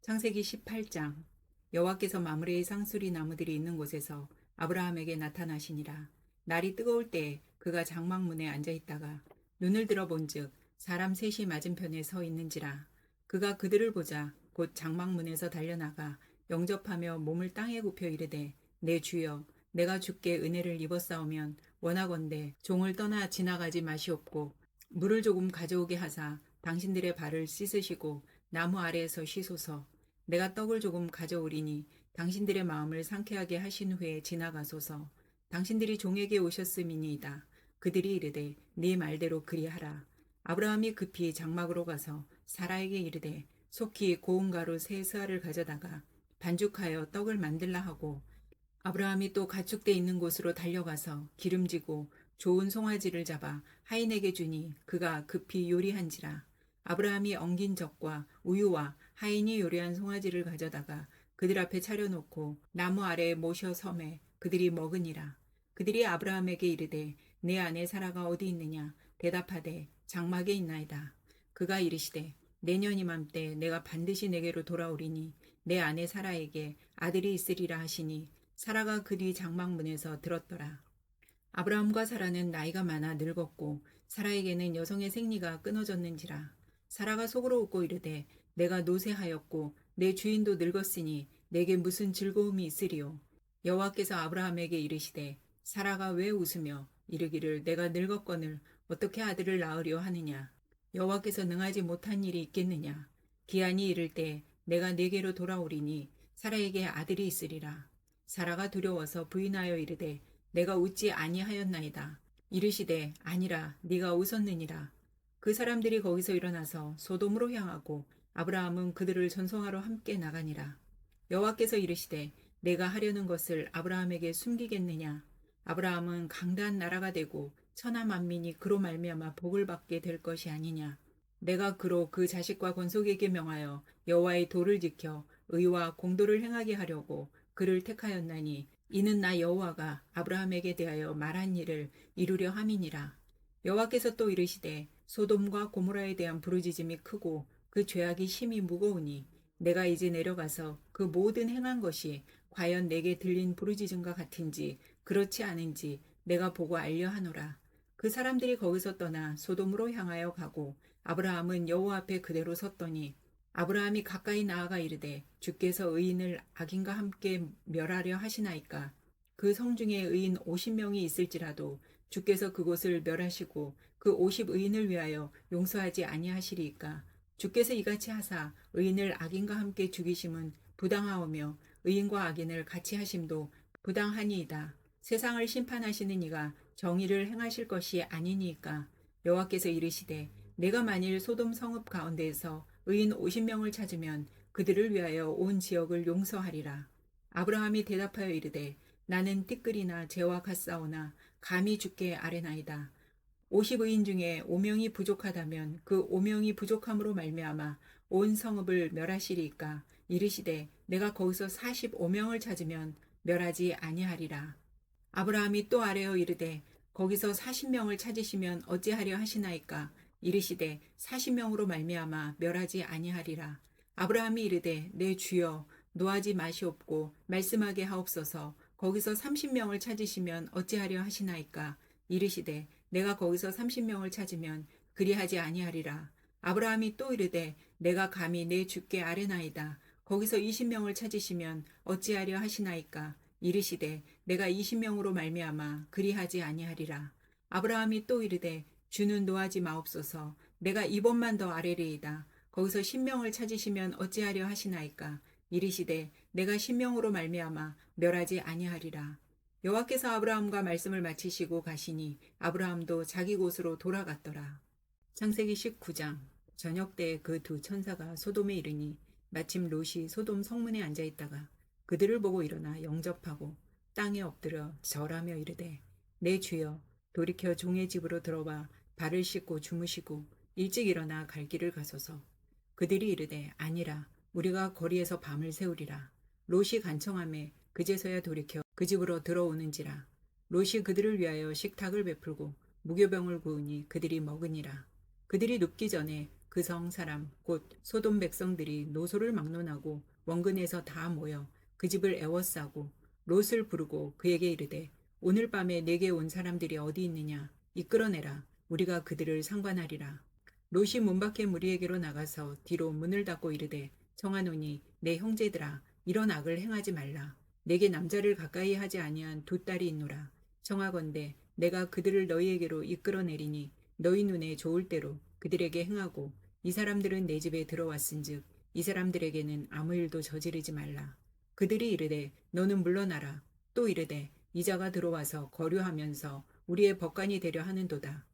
창세기 18장. 여호와께서 마므레의 쌍수리 나무들이 있는 곳에서 아브라함에게 나타나시니라. 날이 뜨거울 때 그가 장막문에 앉아 있다가 눈을 들어 본즉 사람 셋이 맞은편에 서 있는지라. 그가 그들을 보자 곧 장막문에서 달려나가 영접하며 몸을 땅에 굽혀 이르되, 내 주여, 내가 주께 은혜를 입었사오면 원하건대 종을 떠나 지나가지 마시옵고 물을 조금 가져오게 하사 당신들의 발을 씻으시고 나무 아래에서 쉬소서. 내가 떡을 조금 가져오리니 당신들의 마음을 상쾌하게 하신 후에 지나가소서. 당신들이 종에게 오셨음이니이다. 그들이 이르되, 네 말대로 그리하라. 아브라함이 급히 장막으로 가서 사라에게 이르되, 속히 고운 가루 세 스아를 가져다가 반죽하여 떡을 만들라 하고, 아브라함이 또 가축대 있는 곳으로 달려가서 기름지고 좋은 송아지를 잡아 하인에게 주니 그가 급히 요리한지라. 아브라함이 엉긴 젖과 우유와 하인이 요리한 송아지를 가져다가 그들 앞에 차려놓고 나무 아래에 모셔 섬에 그들이 먹으니라. 그들이 아브라함에게 이르되, 내 아내 사라가 어디 있느냐? 대답하되, 장막에 있나이다. 그가 이르시되, 내년 이맘때 내가 반드시 내게로 돌아오리니 내 아내 사라에게 아들이 있으리라 하시니 사라가 그 뒤 장막문에서 들었더라. 아브라함과 사라는 나이가 많아 늙었고 사라에게는 여성의 생리가 끊어졌는지라. 사라가 속으로 웃고 이르되, 내가 노쇠하였고 내 주인도 늙었으니 내게 무슨 즐거움이 있으리요. 여호와께서 아브라함에게 이르시되, 사라가 왜 웃으며 이르기를 내가 늙었거늘 어떻게 아들을 낳으려 하느냐. 여호와께서 능하지 못한 일이 있겠느냐. 기한이 이를 때 내가 네게로 돌아오리니 사라에게 아들이 있으리라. 사라가 두려워서 부인하여 이르되, 내가 웃지 아니하였나이다. 이르시되, 아니라 네가 웃었느니라. 그 사람들이 거기서 일어나서 소돔으로 향하고 아브라함은 그들을 전송하러 함께 나가니라. 여호와께서 이르시되, 내가 하려는 것을 아브라함에게 숨기겠느냐. 아브라함은 강대한 나라가 되고 천하 만민이 그로 말미암아 복을 받게 될 것이 아니냐. 내가 그로 그 자식과 권속에게 명하여 여호와의 도를 지켜 의와 공도를 행하게 하려고 그를 택하였나니, 이는 나 여호와가 아브라함에게 대하여 말한 일을 이루려 함이니라. 여호와께서 또 이르시되, 소돔과 고모라에 대한 부르짖음이 크고 그 죄악이 심히 무거우니 내가 이제 내려가서 그 모든 행한 것이 과연 내게 들린 부르짖음과 같은지 그렇지 않은지 내가 보고 알려 하노라. 그 사람들이 거기서 떠나 소돔으로 향하여 가고 아브라함은 여호와 앞에 그대로 섰더니, 아브라함이 가까이 나아가 이르되, 주께서 의인을 악인과 함께 멸하려 하시나이까. 그 성 중에 의인 50명이 있을지라도 주께서 그곳을 멸하시고 그 50의인을 위하여 용서하지 아니하시리이까. 주께서 이같이 하사 의인을 악인과 함께 죽이심은 부당하오며 의인과 악인을 같이 하심도 부당하니이다. 세상을 심판하시는 이가 정의를 행하실 것이 아니니이까. 여호와께서 이르시되, 내가 만일 소돔 성읍 가운데에서 의인 50명을 찾으면 그들을 위하여 온 지역을 용서하리라. 아브라함이 대답하여 이르되, 나는 띠끌이나 재와 같사오나 감히 주께 아뢰나이다. 50의인 중에 5명이 부족하다면 그 5명이 부족함으로 말미암아 온 성읍을 멸하시리이까. 이르시되, 내가 거기서 45명을 찾으면 멸하지 아니하리라. 아브라함이 또 아뢰어 이르되, 거기서 40명을 찾으시면 어찌하려 하시나이까. 이르시되, 40명으로 말미암아 멸하지 아니하리라. 아브라함이 이르되, 내 주여, 노하지 마시옵고 말씀하게 하옵소서. 거기서 30명을 찾으시면 어찌하려 하시나이까. 이르시되, 내가 거기서 30명을 찾으면 그리하지 아니하리라. 아브라함이 또 이르되, 내가 감히 내 주께 아뢰나이다. 거기서 20명을 찾으시면 어찌하려 하시나이까. 이르시되, 내가 20명으로 말미암아 그리하지 아니하리라. 아브라함이 또 이르되, 주는 노하지 마옵소서. 내가 이번만 더 아뢰리이다. 거기서 10명을 찾으시면 어찌하려 하시나이까. 이르시되, 내가 10명으로 말미암아 멸하지 아니하리라. 여호와께서 아브라함과 말씀을 마치시고 가시니 아브라함도 자기 곳으로 돌아갔더라. 창세기 19장. 저녁 때에 그 두 천사가 소돔에 이르니 마침 롯이 소돔 성문에 앉아 있다가 그들을 보고 일어나 영접하고 땅에 엎드려 절하며 이르되, 내 주여, 돌이켜 종의 집으로 들어와 발을 씻고 주무시고 일찍 일어나 갈 길을 가소서. 그들이 이르되, 아니라 우리가 거리에서 밤을 새우리라. 롯이 간청하매 그제서야 돌이켜 그 집으로 들어오는지라. 롯이 그들을 위하여 식탁을 베풀고 무교병을 구우니 그들이 먹으니라. 그들이 눕기 전에 그 성 사람 곧 소돔 백성들이 노소를 막론하고 원근에서 다 모여 그 집을 애워싸고 롯을 부르고 그에게 이르되 오늘 밤에 내게 온 사람들이 어디 있느냐 이끌어내라 우리가 그들을 상관하리라. 롯이 문 밖에 무리에게로 나가서 뒤로 문을 닫고 이르되 청하노니 내 형제들아 이런 악을 행하지 말라. 내게 남자를 가까이 하지 아니한 두 딸이 있노라. 청하건대 내가 그들을 너희에게로 이끌어내리니 너희 눈에 좋을 대로 그들에게 행하고 이 사람들은 내 집에 들어왔은즉 이 사람들에게는 아무 일도 저지르지 말라. 그들이 이르되 너는 물러나라. 또 이르되 이자가 들어와서 거류하면서 우리의 법관이 되려 하는도다.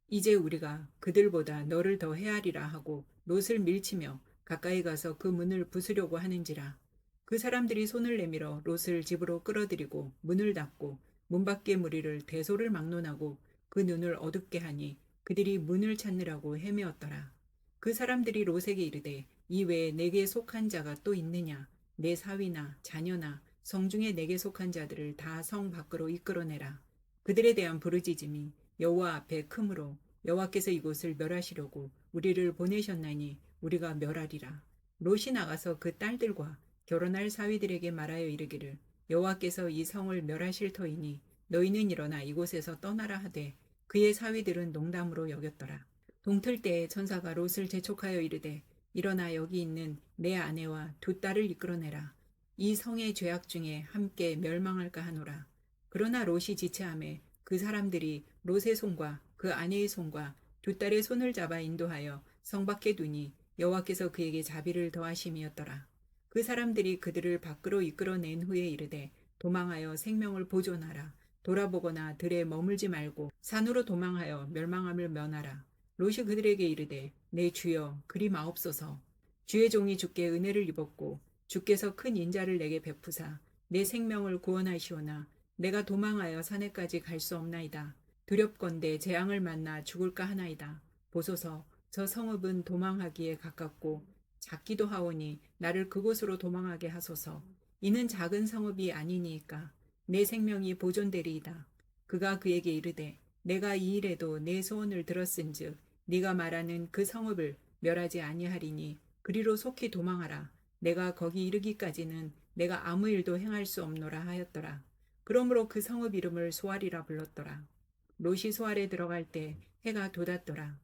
이제 우리가 그들보다 너를 더 헤아리라 하고 롯을 밀치며 가까이 가서 그 문을 부수려고 하는지라. 그 사람들이 손을 내밀어 롯을 집으로 끌어들이고 문을 닫고 문 밖의 무리를 대소를 막론하고 그 눈을 어둡게 하니 그들이 문을 찾느라고 헤매었더라. 그 사람들이 롯에게 이르되 이 외에 내게 속한 자가 또 있느냐 내 사위나 자녀나 성중에 내게 속한 자들을 다 성 밖으로 이끌어내라. 그들에 대한 부르짖음이 여호와 앞에 크므로 여호와께서 이곳을 멸하시려고 우리를 보내셨나니 우리가 멸하리라. 롯이 나가서 그 딸들과 결혼할 사위들에게 말하여 이르기를 여호와께서 이 성을 멸하실 터이니 너희는 일어나 이곳에서 떠나라 하되 그의 사위들은 농담으로 여겼더라. 동틀 때에 천사가 롯을 재촉하여 이르되 일어나 여기 있는 내 아내와 두 딸을 이끌어내라. 이 성의 죄악 중에 함께 멸망할까 하노라. 그러나 롯이 지체하매 그 사람들이 롯의 손과 그 아내의 손과 두 딸의 손을 잡아 인도하여 성 밖에 두니 여호와께서 그에게 자비를 더하심이었더라. 그 사람들이 그들을 밖으로 이끌어낸 후에 이르되 도망하여 생명을 보존하라. 돌아보거나 들에 머물지 말고 산으로 도망하여 멸망함을 면하라. 롯이 그들에게 이르되 내 주여 그리 마옵소서. 주의 종이 주께 은혜를 입었고 주께서 큰 인자를 내게 베푸사 내 생명을 구원하시오나 내가 도망하여 산에까지 갈 수 없나이다. 두렵건대 재앙을 만나 죽을까 하나이다. 보소서 저 성읍은 도망하기에 가깝고 작기도 하오니 나를 그곳으로 도망하게 하소서. 이는 작은 성읍이 아니니까 내 생명이 보존되리이다. 그가 그에게 이르되 내가 이 일에도 내 소원을 들었은즉 네가 말하는 그 성읍을 멸하지 아니하리니 그리로 속히 도망하라. 내가 거기 이르기까지는 내가 아무 일도 행할 수 없노라 하였더라. 그러므로 그 성읍 이름을 소알이라 불렀더라. 롯이 소알에 들어갈 때 해가 돋았더라.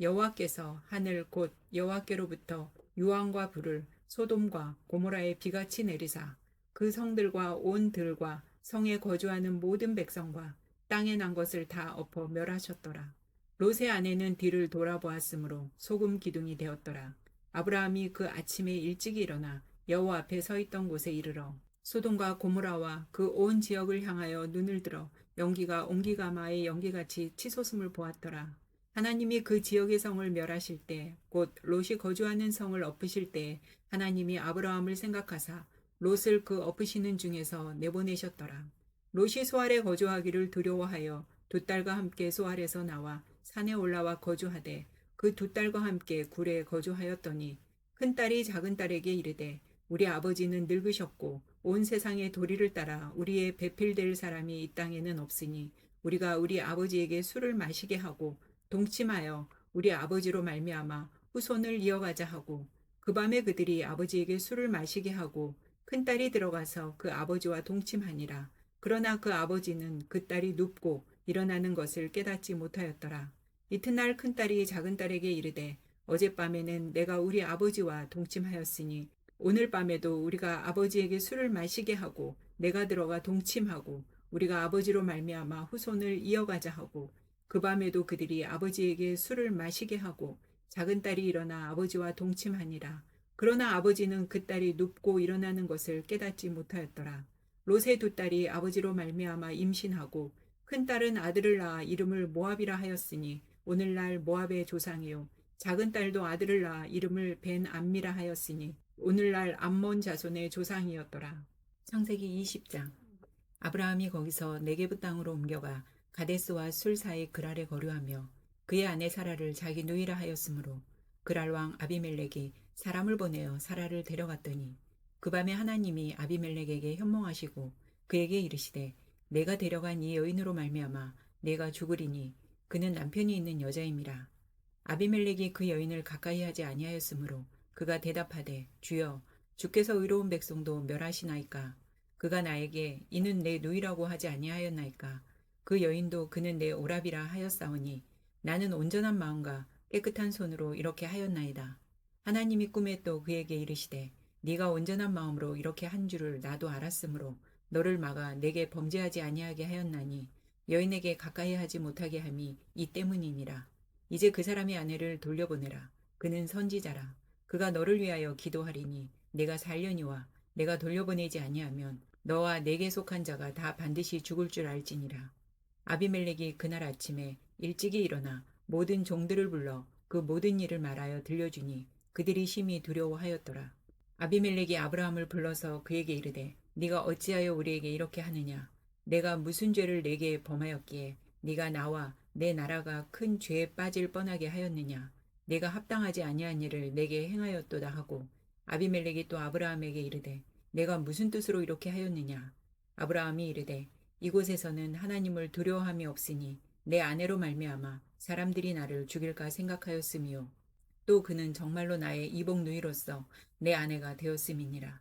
여호와께서 하늘 곧 여호와께로부터 유황과 불을 소돔과 고모라에 비같이 내리사 그 성들과 온 들과 성에 거주하는 모든 백성과 땅에 난 것을 다 엎어 멸하셨더라. 롯의 아내는 뒤를 돌아보았으므로 소금 기둥이 되었더라. 아브라함이 그 아침에 일찍 일어나 여호와 앞에 서 있던 곳에 이르러 소돔과 고모라와 그 온 지역을 향하여 눈을 들어 연기가 옹기가마의 연기같이 치솟음을 보았더라. 하나님이 그 지역의 성을 멸하실 때, 곧 롯이 거주하는 성을 엎으실 때 하나님이 아브라함을 생각하사 롯을 그 엎으시는 중에서 내보내셨더라. 롯이 소알에 거주하기를 두려워하여 두 딸과 함께 소알에서 나와 산에 올라와 거주하되 그 두 딸과 함께 굴에 거주하였더니 큰 딸이 작은 딸에게 이르되 우리 아버지는 늙으셨고 온 세상의 도리를 따라 우리의 배필될 사람이 이 땅에는 없으니 우리가 우리 아버지에게 술을 마시게 하고 동침하여 우리 아버지로 말미암아 후손을 이어가자 하고 그 밤에 그들이 아버지에게 술을 마시게 하고 큰딸이 들어가서 그 아버지와 동침하니라. 그러나 그 아버지는 그 딸이 눕고 일어나는 것을 깨닫지 못하였더라. 이튿날 큰딸이 작은딸에게 이르되 어젯밤에는 내가 우리 아버지와 동침하였으니 오늘 밤에도 우리가 아버지에게 술을 마시게 하고 내가 들어가 동침하고 우리가 아버지로 말미암아 후손을 이어가자 하고 그 밤에도 그들이 아버지에게 술을 마시게 하고 작은딸이 일어나 아버지와 동침하니라. 그러나 아버지는 그 딸이 눕고 일어나는 것을 깨닫지 못하였더라. 롯의 두 딸이 아버지로 말미암아 임신하고 큰딸은 아들을 낳아 이름을 모압이라 하였으니 오늘날 모압의 조상이요 작은 딸도 아들을 낳아 이름을 벤 암미라 하였으니 오늘날 암몬 자손의 조상이었더라. 창세기 20장. 아브라함이 거기서 네게브 땅으로 옮겨가 가데스와 술 사이 그랄에 거류하며 그의 아내 사라를 자기 누이라 하였으므로 그랄 왕 아비멜렉이 사람을 보내어 사라를 데려갔더니 그 밤에 하나님이 아비멜렉에게 현몽하시고 그에게 이르시되 내가 데려간 이 여인으로 말미암아 내가 죽으리니 그는 남편이 있는 여자임이라. 아비멜렉이 그 여인을 가까이 하지 아니하였으므로 그가 대답하되 주여 주께서 의로운 백성도 멸하시나이까. 그가 나에게 이는 내 누이라고 하지 아니하였나이까. 그 여인도 그는 내 오라비라 하였사오니 나는 온전한 마음과 깨끗한 손으로 이렇게 하였나이다. 하나님이 꿈에 또 그에게 이르시되 네가 온전한 마음으로 이렇게 한 줄을 나도 알았으므로 너를 막아 내게 범죄하지 아니하게 하였나니 여인에게 가까이 하지 못하게 함이 이 때문이니라. 이제 그 사람의 아내를 돌려보내라. 그는 선지자라. 그가 너를 위하여 기도하리니 내가 살려니와 내가 돌려보내지 아니하면 너와 내게 속한 자가 다 반드시 죽을 줄 알지니라. 아비멜렉이 그날 아침에 일찍이 일어나 모든 종들을 불러 그 모든 일을 말하여 들려주니 그들이 심히 두려워하였더라. 아비멜렉이 아브라함을 불러서 그에게 이르되 네가 어찌하여 우리에게 이렇게 하느냐. 내가 무슨 죄를 내게 범하였기에 네가 나와 내 나라가 큰 죄에 빠질 뻔하게 하였느냐. 내가 합당하지 아니한 일을 내게 행하였도다 하고 아비멜렉이 또 아브라함에게 이르되 내가 무슨 뜻으로 이렇게 하였느냐. 아브라함이 이르되 이곳에서는 하나님을 두려워함이 없으니 내 아내로 말미암아 사람들이 나를 죽일까 생각하였음이요. 또 그는 정말로 나의 이복 누이로서 내 아내가 되었음이니라.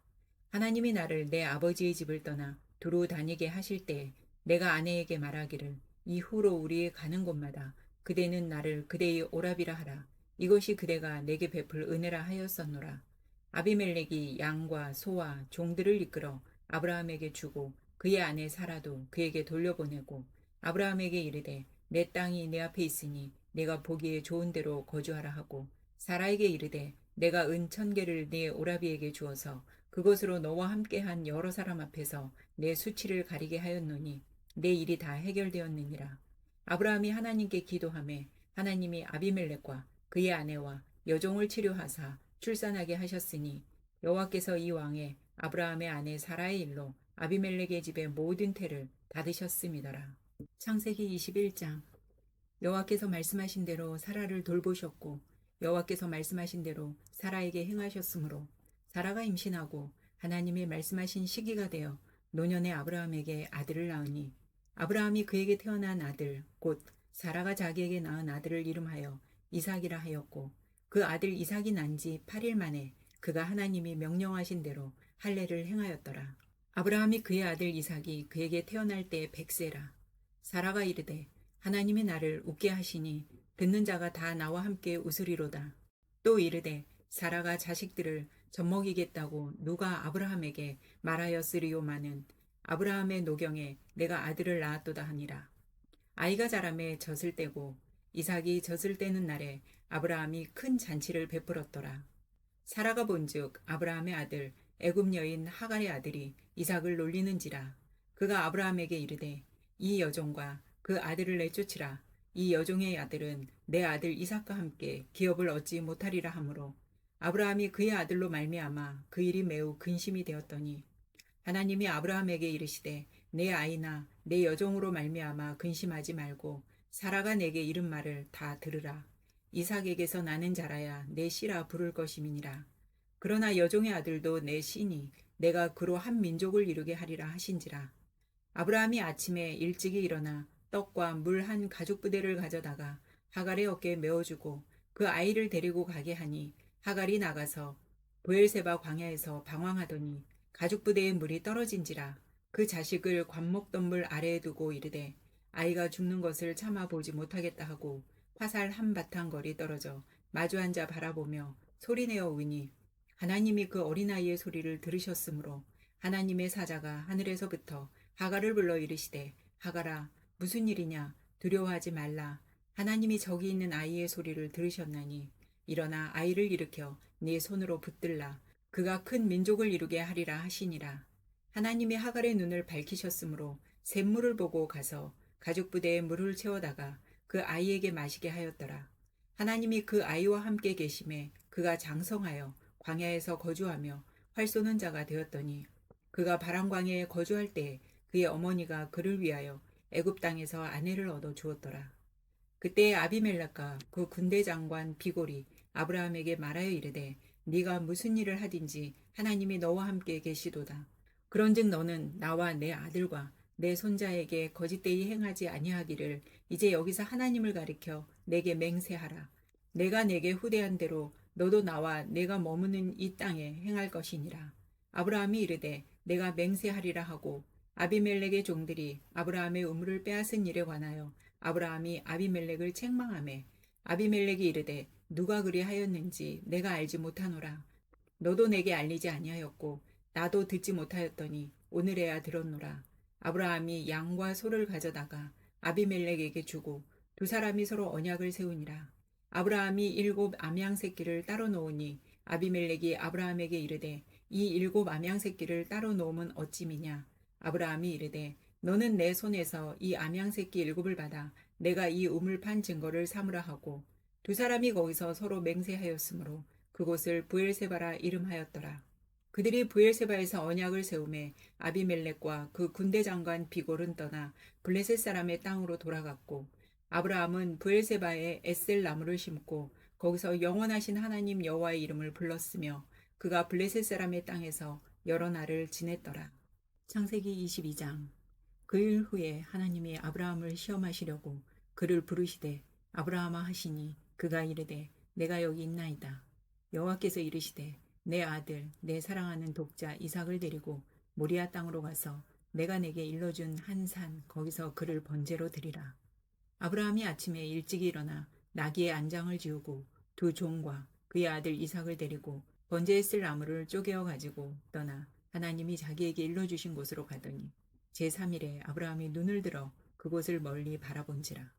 하나님이 나를 내 아버지의 집을 떠나 두루 다니게 하실 때 내가 아내에게 말하기를 이후로 우리의 가는 곳마다 그대는 나를 그대의 오라비라 하라. 이것이 그대가 내게 베풀 은혜라 하였었노라. 아비멜렉이 양과 소와 종들을 이끌어 아브라함에게 주고 그의 아내 사라도 그에게 돌려보내고 아브라함에게 이르되 내 땅이 내 앞에 있으니 내가 보기에 좋은 대로 거주하라 하고 사라에게 이르되 내가 은 1,000개를 네 오라비에게 주어서 그것으로 너와 함께한 여러 사람 앞에서 내 수치를 가리게 하였노니 내 일이 다 해결되었느니라. 아브라함이 하나님께 기도하매 하나님이 아비멜렉과 그의 아내와 여종을 치료하사 출산하게 하셨으니 여호와께서 이 왕의 아브라함의 아내 사라의 일로 아비멜렉의 집의 모든 태를 닫으셨음이더라. 창세기 21장. 여호와께서 말씀하신 대로 사라를 돌보셨고 여호와께서 말씀하신 대로 사라에게 행하셨으므로 사라가 임신하고 하나님이 말씀하신 시기가 되어 노년의 아브라함에게 아들을 낳으니 아브라함이 그에게 태어난 아들 곧 사라가 자기에게 낳은 아들을 이름하여 이삭이라 하였고 그 아들 이삭이 난 지 8일 만에 그가 하나님이 명령하신 대로 할례를 행하였더라. 아브라함이 그의 아들 이삭이 그에게 태어날 때 100세라. 사라가 이르되 하나님이 나를 웃게 하시니 듣는 자가 다 나와 함께 웃으리로다. 또 이르되 사라가 자식들을 젖먹이겠다고 누가 아브라함에게 말하였으리요마는 아브라함의 노경에 내가 아들을 낳았도다 하니라. 아이가 자라매 젖을 떼고 이삭이 젖을 떼는 날에 아브라함이 큰 잔치를 베풀었더라. 사라가 본즉 아브라함의 아들 애굽 여인 하갈의 아들이 이삭을 놀리는지라. 그가 아브라함에게 이르되 이 여종과 그 아들을 내쫓으라. 이 여종의 아들은 내 아들 이삭과 함께 기업을 얻지 못하리라 하므로 아브라함이 그의 아들로 말미암아 그 일이 매우 근심이 되었더니 하나님이 아브라함에게 이르시되 내 아이나 내 여종으로 말미암아 근심하지 말고 사라가 내게 이른 말을 다 들으라. 이삭에게서 나는 자라야 내 씨라 부를 것임이니라. 그러나 여종의 아들도 내 씨니 내가 그로 한 민족을 이루게 하리라 하신지라. 아브라함이 아침에 일찍이 일어나 떡과 물 한 가죽 부대를 가져다가 하갈의 어깨에 메어주고 그 아이를 데리고 가게 하니 하갈이 나가서 브엘세바 광야에서 방황하더니 가죽 부대에 물이 떨어진지라. 그 자식을 관목덤불 아래에 두고 이르되 아이가 죽는 것을 참아 보지 못하겠다 하고 화살 한 바탕 거리 떨어져 마주 앉아 바라보며 소리내어 우니 하나님이 그 어린아이의 소리를 들으셨으므로 하나님의 사자가 하늘에서부터 하갈을 불러 이르시되 하갈아 무슨 일이냐 두려워하지 말라. 하나님이 저기 있는 아이의 소리를 들으셨나니 일어나 아이를 일으켜 네 손으로 붙들라. 그가 큰 민족을 이루게 하리라 하시니라. 하나님이 하갈의 눈을 밝히셨으므로 샘물을 보고 가서 가죽 부대에 물을 채워다가 그 아이에게 마시게 하였더라. 하나님이 그 아이와 함께 계심에 그가 장성하여 광야에서 거주하며 활 쏘는 자가 되었더니 그가 바람 광야에 거주할 때 그의 어머니가 그를 위하여 애굽 땅에서 아내를 얻어 주었더라. 그때 아비멜렉과 그 군대 장관 비골이 아브라함에게 말하여 이르되 네가 무슨 일을 하든지 하나님이 너와 함께 계시도다. 그런즉 너는 나와 내 아들과 내 손자에게 거짓되이 행하지 아니하기를 이제 여기서 하나님을 가리켜 내게 맹세하라. 내가 내게 후대한 대로 너도 나와 내가 머무는 이 땅에 행할 것이니라. 아브라함이 이르되 내가 맹세하리라 하고 아비멜렉의 종들이 아브라함의 우물을 빼앗은 일에 관하여 아브라함이 아비멜렉을 책망하매 아비멜렉이 이르되 누가 그리하였는지 내가 알지 못하노라. 너도 내게 알리지 아니하였고 나도 듣지 못하였더니 오늘에야 들었노라. 아브라함이 양과 소를 가져다가 아비멜렉에게 주고 두 사람이 서로 언약을 세우니라. 아브라함이 7 암양 새끼를 따로 놓으니 아비멜렉이 아브라함에게 이르되 이 7 암양 새끼를 따로 놓으면 어찌미냐. 아브라함이 이르되 너는 내 손에서 이 암양 새끼 7을 받아 내가 이 우물 판 증거를 삼으라 하고 두 사람이 거기서 서로 맹세하였으므로 그곳을 부엘세바라 이름하였더라. 그들이 부엘세바에서 언약을 세우매 아비멜렉과 그 군대 장관 비골은 떠나 블레셋 사람의 땅으로 돌아갔고 아브라함은 부엘세바에 에셀 나무를 심고 거기서 영원하신 하나님 여호와의 이름을 불렀으며 그가 블레셋 사람의 땅에서 여러 날을 지냈더라. 창세기 22장. 그 일 후에 하나님이 아브라함을 시험하시려고 그를 부르시되 아브라함아 하시니 그가 이르되 내가 여기 있나이다. 여호와께서 이르시되 내 아들 내 사랑하는 독자 이삭을 데리고 모리아 땅으로 가서 내가 내게 일러준 한 산 거기서 그를 번제로 드리라. 아브라함이 아침에 일찍이 일어나 나귀의 안장을 지우고 두 종과 그의 아들 이삭을 데리고 번제에 쓸 나무를 쪼개어 가지고 떠나 하나님이 자기에게 일러주신 곳으로 가더니 제3일에 아브라함이 눈을 들어 그곳을 멀리 바라본지라.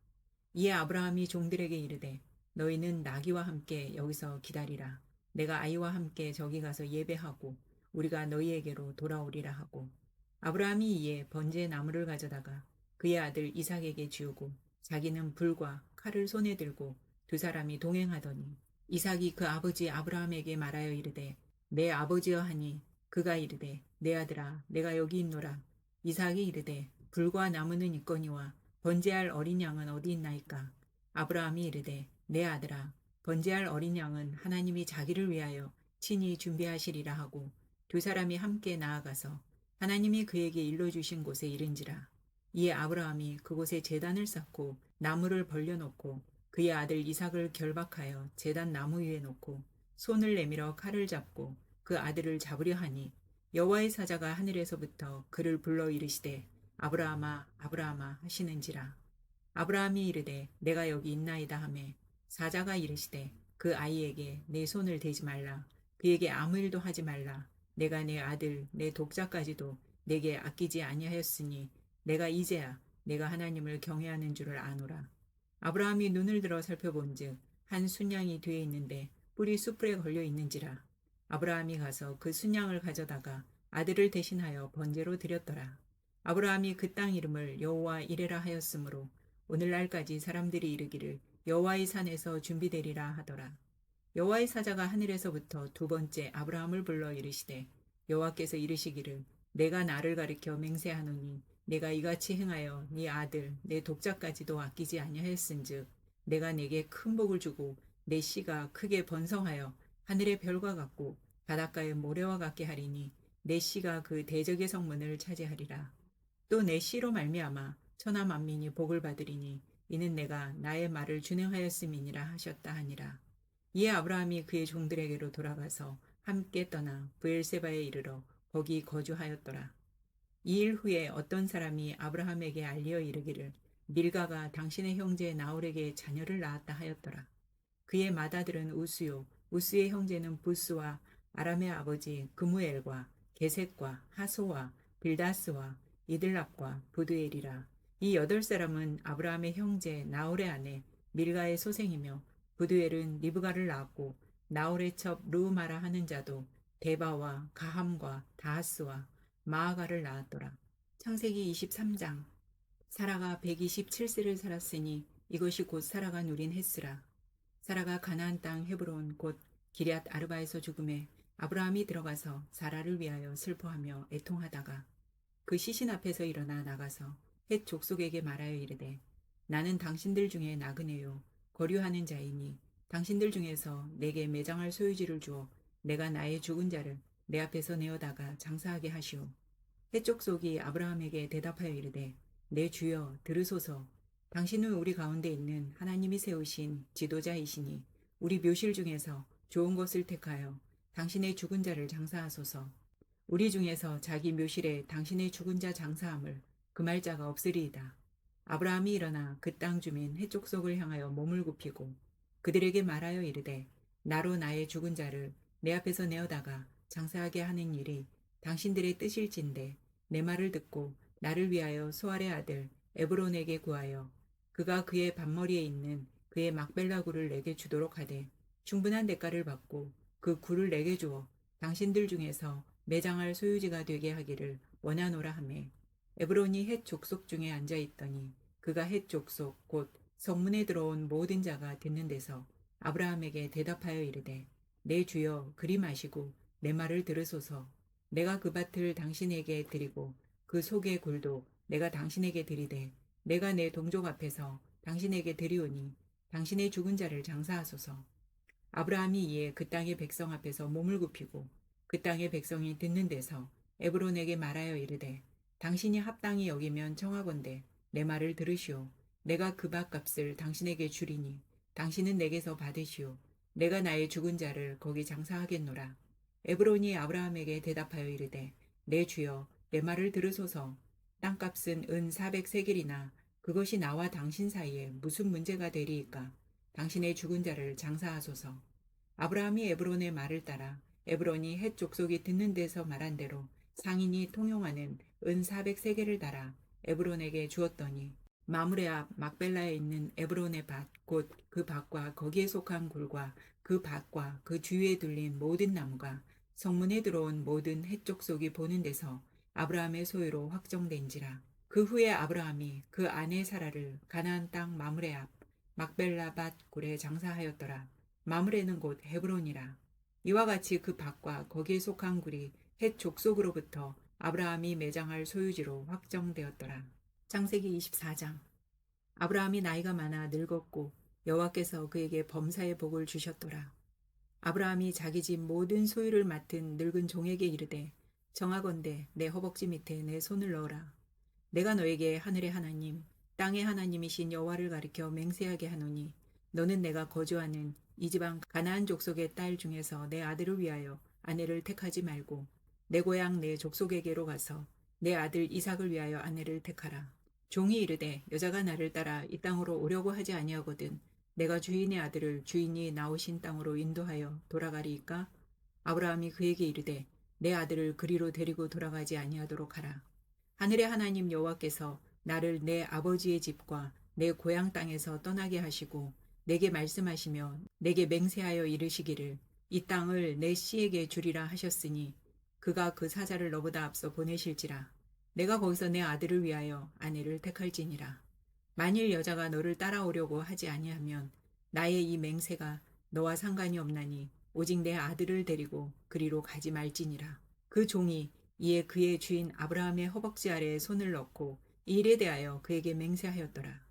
이에 아브라함이 종들에게 이르되 너희는 나귀와 함께 여기서 기다리라. 내가 아이와 함께 저기 가서 예배하고 우리가 너희에게로 돌아오리라 하고 아브라함이 이에 번제의 나무를 가져다가 그의 아들 이삭에게 지우고 자기는 불과 칼을 손에 들고 두 사람이 동행하더니 이삭이 그 아버지 아브라함에게 말하여 이르되 내 아버지여 하니 그가 이르되 내 아들아 내가 여기 있노라. 이삭이 이르되 불과 나무는 있거니와 번제할 어린 양은 어디 있나이까. 아브라함이 이르되 내 아들아 번제할 어린 양은 하나님이 자기를 위하여 친히 준비하시리라 하고 두 사람이 함께 나아가서 하나님이 그에게 일러주신 곳에 이른지라. 이에 아브라함이 그곳에 제단을 쌓고 나무를 벌려놓고 그의 아들 이삭을 결박하여 제단 나무 위에 놓고 손을 내밀어 칼을 잡고 그 아들을 잡으려 하니 여호와의 사자가 하늘에서부터 그를 불러 이르시되 아브라함아 아브라함아 하시는지라. 아브라함이 이르되 내가 여기 있나이다 하매 사자가 이르시되 그 아이에게 내 손을 대지 말라. 그에게 아무 일도 하지 말라. 내가 내 아들 내 독자까지도 내게 아끼지 아니하였으니 내가 이제야 내가 하나님을 경외하는 줄을 아노라. 아브라함이 눈을 들어 살펴본즉 한 순양이 뒤에 있는데 뿔이 숯불에 걸려 있는지라. 아브라함이 가서 그 순양을 가져다가 아들을 대신하여 번제로 드렸더라. 아브라함이 그 땅 이름을 여호와 이레라 하였으므로 오늘날까지 사람들이 이르기를 여호와의 산에서 준비되리라 하더라. 여호와의 사자가 하늘에서부터 두 번째 아브라함을 불러 이르시되 여호와께서 이르시기를 내가 나를 가리켜 맹세하노니 내가 이같이 행하여 네 아들 내 독자까지도 아끼지 아니하였은즉 내가 내게 큰 복을 주고 내 씨가 크게 번성하여 하늘의 별과 같고 바닷가의 모래와 같게 하리니 내 씨가 그 대적의 성문을 차지하리라. 또 내 씨로 말미암아 천하 만민이 복을 받으리니 이는 내가 나의 말을 준행하였음이니라 하셨다 하니라. 이에 아브라함이 그의 종들에게로 돌아가서 함께 떠나 브엘세바에 이르러 거기 거주하였더라. 이 일 후에 어떤 사람이 아브라함에게 알리어 이르기를 밀가가 당신의 형제 나홀에게 자녀를 낳았다 하였더라. 그의 맏아들은 우스요 우스의 형제는 부스와 아람의 아버지 그무엘과 게셋과 하소와 빌다스와 이들랍과 부드엘이라. 이 8사람은 아브라함의 형제 나홀의 아내 밀가의 소생이며 부드엘은 리브가를 낳았고 나홀의 첩 르우마라 하는 자도 데바와 가함과 다하스와 마아가를 낳았더라. 창세기 23장. 사라가 127세를 살았으니 이것이 곧 사라가 누린 햇스라. 사라가 가나안 땅 헤브론 곧 기럇 아르바에서 죽음에 아브라함이 들어가서 사라를 위하여 슬퍼하며 애통하다가 그 시신 앞에서 일어나 나가서 헷 족속에게 말하여 이르되 나는 당신들 중에 나그네요 거류하는 자이니 당신들 중에서 내게 매장할 소유지를 주어 내가 나의 죽은 자를 내 앞에서 내어다가 장사하게 하시오. 헷 족속이 아브라함에게 대답하여 이르되 내 주여 들으소서. 당신은 우리 가운데 있는 하나님이 세우신 지도자이시니 우리 묘실 중에서 좋은 것을 택하여 당신의 죽은 자를 장사하소서. 우리 중에서 자기 묘실에 당신의 죽은 자 장사함을 금할 자가 없으리이다. 아브라함이 일어나 그 땅 주민 헷 족속을 향하여 몸을 굽히고 그들에게 말하여 이르되 나로 나의 죽은 자를 내 앞에서 내어다가 장사하게 하는 일이 당신들의 뜻일진데 내 말을 듣고 나를 위하여 소알의 아들 에브론에게 구하여 그가 그의 밭머리에 있는 그의 막벨라 굴을 내게 주도록 하되 충분한 대가를 받고 그 굴을 내게 주어 당신들 중에서 매장할 소유지가 되게 하기를 원하노라 하매 에브론이 헷 족속 중에 앉아 있더니 그가 헷 족속 곧 성문에 들어온 모든 자가 듣는 데서 아브라함에게 대답하여 이르되 내 주여 그리 마시고 내 말을 들으소서. 내가 그 밭을 당신에게 드리고 그 속의 굴도 내가 당신에게 드리되 내가 내 동족 앞에서 당신에게 드리오니 당신의 죽은 자를 장사하소서. 아브라함이 이에 그 땅의 백성 앞에서 몸을 굽히고 그 땅의 백성이 듣는 데서 에브론에게 말하여 이르되 당신이 합당히 여기면 청하건대 내 말을 들으시오. 내가 그 밭값을 당신에게 주리니 당신은 내게서 받으시오. 내가 나의 죽은 자를 거기 장사하겠노라. 에브론이 아브라함에게 대답하여 이르되 내 주여 내 말을 들으소서. 땅값은 은 400세겔이나 그것이 나와 당신 사이에 무슨 문제가 되리이까. 당신의 죽은 자를 장사하소서. 아브라함이 에브론의 말을 따라 에브론이 헷 족속이 듣는 데서 말한 대로 상인이 통용하는 은 400세겔을 달아 에브론에게 주었더니 마므레 앞 막벨라에 있는 에브론의 밭 곧 그 밭과 거기에 속한 굴과 그 밭과 그 주위에 둘린 모든 나무가 성문에 들어온 모든 헷 족속이 보는 데서 아브라함의 소유로 확정된지라. 그 후에 아브라함이 그 아내 사라를 가나안 땅 마므레 앞 막벨라 밭 굴에 장사하였더라. 마므레는 곧 헤브론이라. 이와 같이 그 밭과 거기에 속한 굴이 헷 족속으로부터 아브라함이 매장할 소유지로 확정되었더라. 창세기 24장. 아브라함이 나이가 많아 늙었고 여호와께서 그에게 범사의 복을 주셨더라. 아브라함이 자기 집 모든 소유를 맡은 늙은 종에게 이르되 정하건대 내 허벅지 밑에 내 손을 넣어라. 내가 너에게 하늘의 하나님 땅의 하나님이신 여호와를 가리켜 맹세하게 하노니 너는 내가 거주하는 이 지방 가나안 족속의 딸 중에서 내 아들을 위하여 아내를 택하지 말고 내 고향 내 족속에게로 가서 내 아들 이삭을 위하여 아내를 택하라. 종이 이르되 여자가 나를 따라 이 땅으로 오려고 하지 아니하거든 내가 주인의 아들을 주인이 나오신 땅으로 인도하여 돌아가리이까? 아브라함이 그에게 이르되 내 아들을 그리로 데리고 돌아가지 아니하도록 하라. 하늘의 하나님 여호와께서 나를 내 아버지의 집과 내 고향 땅에서 떠나게 하시고 내게 말씀하시며 내게 맹세하여 이르시기를 이 땅을 내 씨에게 주리라 하셨으니 그가 그 사자를 너보다 앞서 보내실지라. 내가 거기서 내 아들을 위하여 아내를 택할지니라. 만일 여자가 너를 따라오려고 하지 아니하면 나의 이 맹세가 너와 상관이 없나니 오직 내 아들을 데리고 그리로 가지 말지니라. 그 종이 이에 그의 주인 아브라함의 허벅지 아래에 손을 넣고 이 일에 대하여 그에게 맹세하였더라.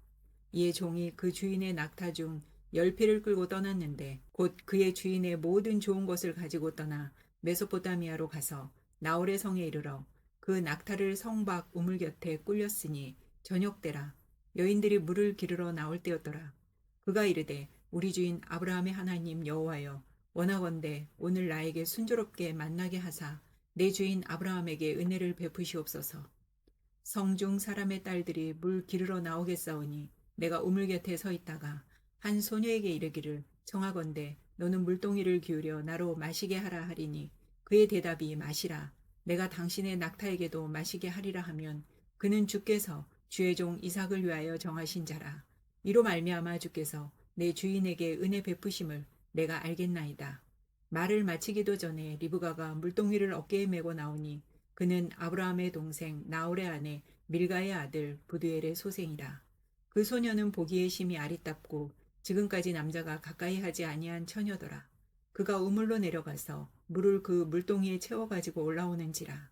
이에 종이 그 주인의 낙타 중 10피를 끌고 떠났는데 곧 그의 주인의 모든 좋은 것을 가지고 떠나 메소포타미아로 가서 나홀의 성에 이르러 그 낙타를 성 밖 우물 곁에 꿀렸으니 저녁 때라. 여인들이 물을 기르러 나올 때였더라. 그가 이르되 우리 주인 아브라함의 하나님 여호와여 원하건대 오늘 나에게 순조롭게 만나게 하사 내 주인 아브라함에게 은혜를 베푸시옵소서. 성중 사람의 딸들이 물 기르러 나오겠사오니 내가 우물 곁에 서 있다가 한 소녀에게 이르기를 청하건대 너는 물동이를 기울여 나로 마시게 하라 하리니 그의 대답이 마시라. 내가 당신의 낙타에게도 마시게 하리라 하면 그는 주께서 주의 종 이삭을 위하여 정하신 자라. 이로 말미암아 주께서 내 주인에게 은혜 베푸심을 내가 알겠나이다. 말을 마치기도 전에 리브가가 물동이를 어깨에 메고 나오니 그는 아브라함의 동생 나홀의 아내 밀가의 아들 부두엘의 소생이라. 그 소녀는 보기에 심히 아리답고 지금까지 남자가 가까이 하지 아니한 처녀더라. 그가 우물로 내려가서 물을 그 물동이에 채워가지고 올라오는지라.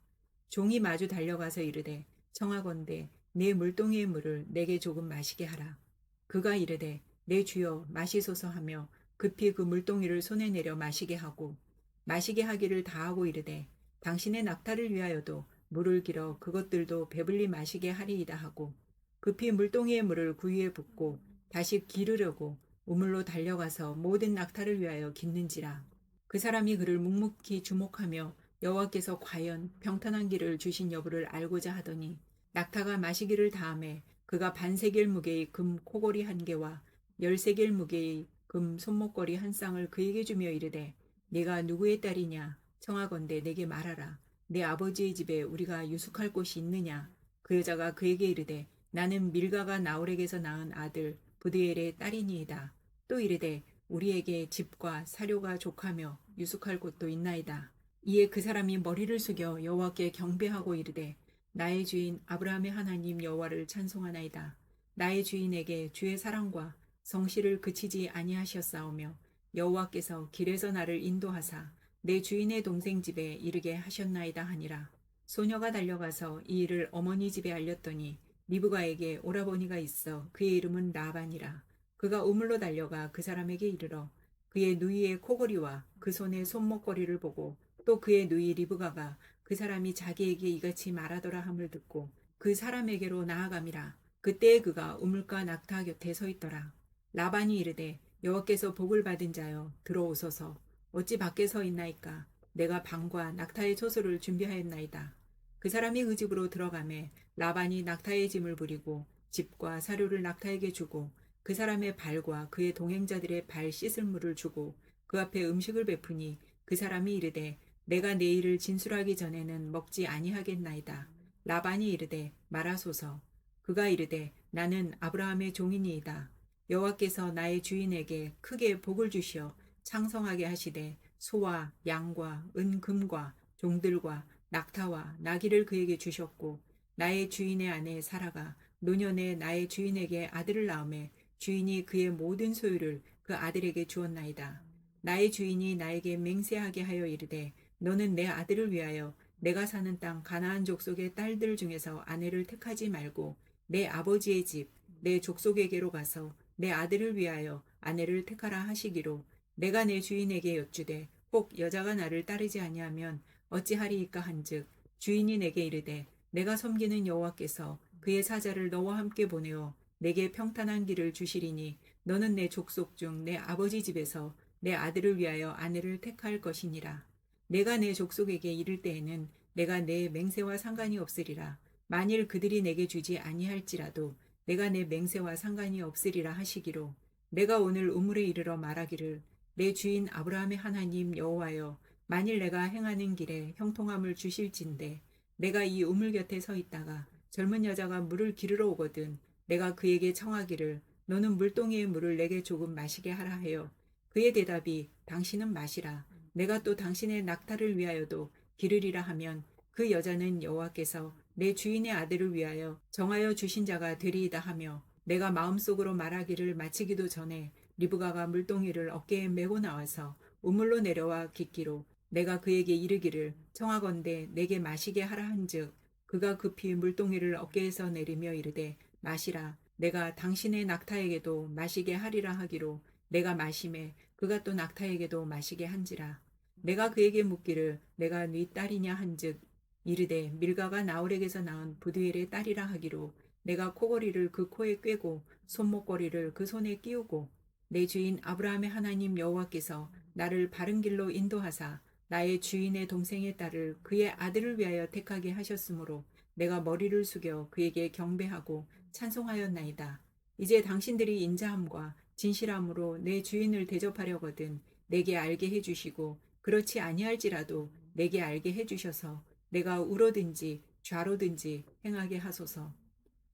종이 마주 달려가서 이르되 청하건대 내 물동이의 물을 내게 조금 마시게 하라. 그가 이르되 내 주여 마시소서 하며 급히 그 물동이를 손에 내려 마시게 하고 마시게 하기를 다하고 이르되 당신의 낙타를 위하여도 물을 길어 그것들도 배불리 마시게 하리이다 하고 급히 물동이의 물을 구유에 붓고 다시 기르려고 우물로 달려가서 모든 낙타를 위하여 깃는지라. 그 사람이 그를 묵묵히 주목하며 여호와께서 과연 평탄한 길을 주신 여부를 알고자 하더니 낙타가 마시기를 다하매 그가 반세겔 무게의 금 코골이 한 개와 10세겔 무게의 금 손목걸이 한 쌍을 그에게 주며 이르되 네가 누구의 딸이냐 청하건대 내게 말하라. 내 아버지의 집에 우리가 유숙할 곳이 있느냐. 그 여자가 그에게 이르되 나는 밀가가 나홀에게서 낳은 아들 부드엘의 딸이니이다. 또 이르되 우리에게 집과 사료가 족하며 유숙할 곳도 있나이다. 이에 그 사람이 머리를 숙여 여호와께 경배하고 이르되 나의 주인 아브라함의 하나님 여호와를 찬송하나이다. 나의 주인에게 주의 사랑과 성실을 그치지 아니하셨사오며 여호와께서 길에서 나를 인도하사 내 주인의 동생 집에 이르게 하셨나이다 하니라. 소녀가 달려가서 이 일을 어머니 집에 알렸더니 리브가에게 오라버니가 있어 그의 이름은 라반이라. 그가 우물로 달려가 그 사람에게 이르러 그의 누이의 코걸이와 그 손의 손목걸이를 보고 또 그의 누이 리브가가 그 사람이 자기에게 이같이 말하더라 함을 듣고 그 사람에게로 나아감이라. 그때에 그가 우물가 낙타 곁에 서 있더라. 라반이 이르되 여호와께서 복을 받은 자여 들어오소서. 어찌 밖에 서 있나이까. 내가 방과 낙타의 초소를 준비하였나이다. 그 사람이 그 집으로 들어가매 라반이 낙타의 짐을 부리고 집과 사료를 낙타에게 주고 그 사람의 발과 그의 동행자들의 발 씻을 물을 주고 그 앞에 음식을 베푸니 그 사람이 이르되 내가 내일을 진술하기 전에는 먹지 아니하겠나이다. 라반이 이르되 말하소서. 그가 이르되 나는 아브라함의 종이니이다. 여호와께서 나의 주인에게 크게 복을 주시어 창성하게 하시되 소와 양과 은금과 종들과 낙타와 나귀를 그에게 주셨고 나의 주인의 아내 사라가 노년에 나의 주인에게 아들을 낳음에 주인이 그의 모든 소유를 그 아들에게 주었나이다. 나의 주인이 나에게 맹세하게 하여 이르되 너는 내 아들을 위하여 내가 사는 땅 가나안 족속의 딸들 중에서 아내를 택하지 말고 내 아버지의 집 내 족속에게로 가서 내 아들을 위하여 아내를 택하라 하시기로 내가 내 주인에게 여쭈되 혹 여자가 나를 따르지 아니하면 어찌하리이까 한즉 주인이 내게 이르되 내가 섬기는 여호와께서 그의 사자를 너와 함께 보내어 내게 평탄한 길을 주시리니 너는 내 족속 중 내 아버지 집에서 내 아들을 위하여 아내를 택할 것이니라. 내가 내 족속에게 이를 때에는 내가 내 맹세와 상관이 없으리라. 만일 그들이 내게 주지 아니할지라도 내가 내 맹세와 상관이 없으리라 하시기로 내가 오늘 우물에 이르러 말하기를 내 주인 아브라함의 하나님 여호와여 만일 내가 행하는 길에 형통함을 주실진대 내가 이 우물 곁에 서 있다가 젊은 여자가 물을 기르러 오거든 내가 그에게 청하기를 너는 물동이의 물을 내게 조금 마시게 하라 하여 그의 대답이 당신은 마시라 내가 또 당신의 낙타를 위하여도 기르리라 하면 그 여자는 여호와께서 내 주인의 아들을 위하여 정하여 주신 자가 되리이다 하며 내가 마음속으로 말하기를 마치기도 전에 리브가가 물동이를 어깨에 메고 나와서 우물로 내려와 깃기로 내가 그에게 이르기를 청하건대 내게 마시게 하라 한즉 그가 급히 물동이를 어깨에서 내리며 이르되 마시라 내가 당신의 낙타에게도 마시게 하리라 하기로 내가 마심에 그가 또 낙타에게도 마시게 한지라. 내가 그에게 묻기를 내가 네 딸이냐 한즉 이르되 밀가가 나홀에게서 낳은 부드엘의 딸이라 하기로 내가 코걸이를 그 코에 꿰고 손목걸이를 그 손에 끼우고 내 주인 아브라함의 하나님 여호와께서 나를 바른 길로 인도하사 나의 주인의 동생의 딸을 그의 아들을 위하여 택하게 하셨으므로 내가 머리를 숙여 그에게 경배하고 찬송하였나이다. 이제 당신들이 인자함과 진실함으로 내 주인을 대접하려거든 내게 알게 해주시고 그렇지 아니할지라도 내게 알게 해주셔서 내가 우로든지 좌로든지 행하게 하소서.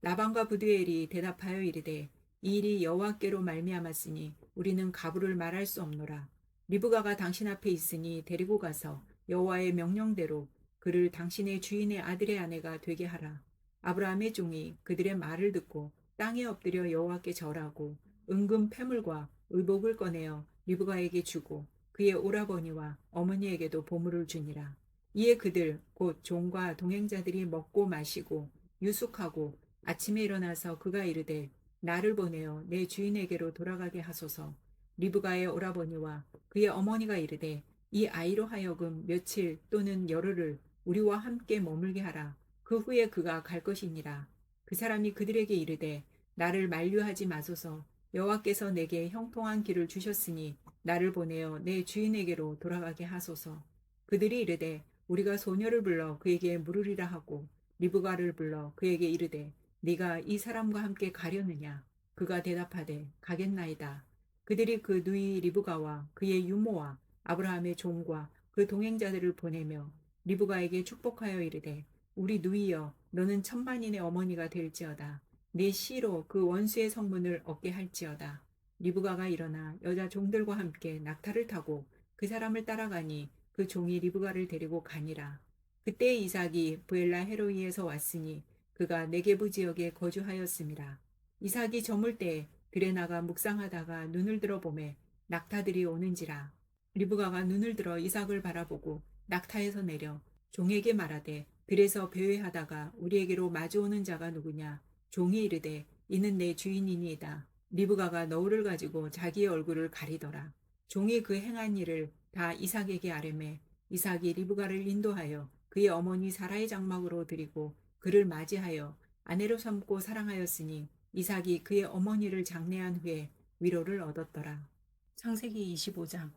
라반과 부두엘이 대답하여 이르되 이 일이 여호와께로 말미암았으니 우리는 가부를 말할 수 없노라. 리브가가 당신 앞에 있으니 데리고 가서 여호와의 명령대로 그를 당신의 주인의 아들의 아내가 되게 하라. 아브라함의 종이 그들의 말을 듣고 땅에 엎드려 여호와께 절하고 은금 패물과 의복을 꺼내어 리브가에게 주고 그의 오라버니와 어머니에게도 보물을 주니라. 이에 그들 곧 종과 동행자들이 먹고 마시고 유숙하고 아침에 일어나서 그가 이르되 나를 보내어 내 주인에게로 돌아가게 하소서. 리브가의 오라버니와 그의 어머니가 이르되 이 아이로 하여금 며칠 또는 열흘을 우리와 함께 머물게 하라. 그 후에 그가 갈 것이니라. 그 사람이 그들에게 이르되 나를 만류하지 마소서. 여호와께서 내게 형통한 길을 주셨으니 나를 보내어 내 주인에게로 돌아가게 하소서. 그들이 이르되 우리가 소녀를 불러 그에게 물으리라 하고 리브가를 불러 그에게 이르되 네가 이 사람과 함께 가려느냐? 그가 대답하되 가겠나이다. 그들이 그 누이 리브가와 그의 유모와 아브라함의 종과 그 동행자들을 보내며 리브가에게 축복하여 이르되 우리 누이여 너는 천만인의 어머니가 될지어다. 네 씨로 그 원수의 성문을 얻게 할지어다. 리브가가 일어나 여자 종들과 함께 낙타를 타고 그 사람을 따라가니 그 종이 리브가를 데리고 가니라. 그때 이삭이 브엘라 헤로이에서 왔으니 그가 네게부 지역에 거주하였습니다. 이삭이 저물 때에 들에 나가 묵상하다가 눈을 들어 보매 낙타들이 오는지라. 리브가가 눈을 들어 이삭을 바라보고 낙타에서 내려 종에게 말하되 들에서 배회하다가 우리에게로 마주오는 자가 누구냐? 종이 이르되 이는 내 주인이니이다. 리브가가 너울을 가지고 자기의 얼굴을 가리더라. 종이 그 행한 일을 다 이삭에게 아뢰매 이삭이 리브가를 인도하여 그의 어머니 사라의 장막으로 드리고 그를 맞이하여 아내로 삼고 사랑하였으니 이삭이 그의 어머니를 장례한 후에 위로를 얻었더라. 창세기 25장.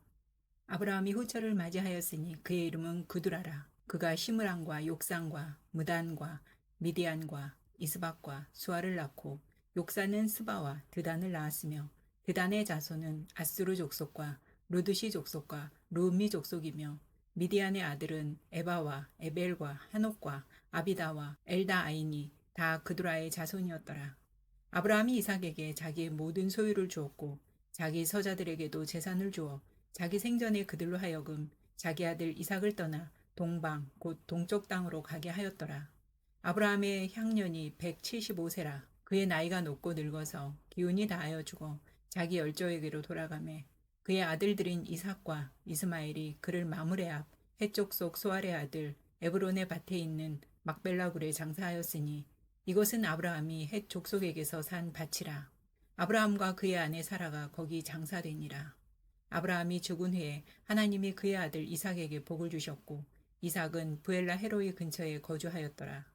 아브라함이 후처를 맞이하였으니 그의 이름은 그두라라. 그가 시므랑과 욕산과 무단과 미디안과 이스박과 수아를 낳고 욕산은 스바와 드단을 낳았으며 드단의 자손은 아수르 족속과 루드시 족속과 루미 족속이며 미디안의 아들은 에바와 에벨과 한옥과 아비다와 엘다아이니 다 그두라의 자손이었더라. 아브라함이 이삭에게 자기의 모든 소유를 주었고 자기 서자들에게도 재산을 주어 자기 생전에 그들로 하여금 자기 아들 이삭을 떠나 동방 곧 동쪽 땅으로 가게 하였더라. 아브라함의 향년이 175세라. 그의 나이가 높고 늙어서 기운이 다하여 죽어 자기 열조에게로 돌아가매 그의 아들들인 이삭과 이스마엘이 그를 마므레 앞 해쪽 속 소알의 아들 에브론의 밭에 있는 막벨라 굴에 장사하였으니 이것은 아브라함이 헷 족속에게서 산 밭이라. 아브라함과 그의 아내 사라가 거기 장사되니라. 아브라함이 죽은 후에 하나님이 그의 아들 이삭에게 복을 주셨고 이삭은 브엘라 헤로이 근처에 거주하였더라.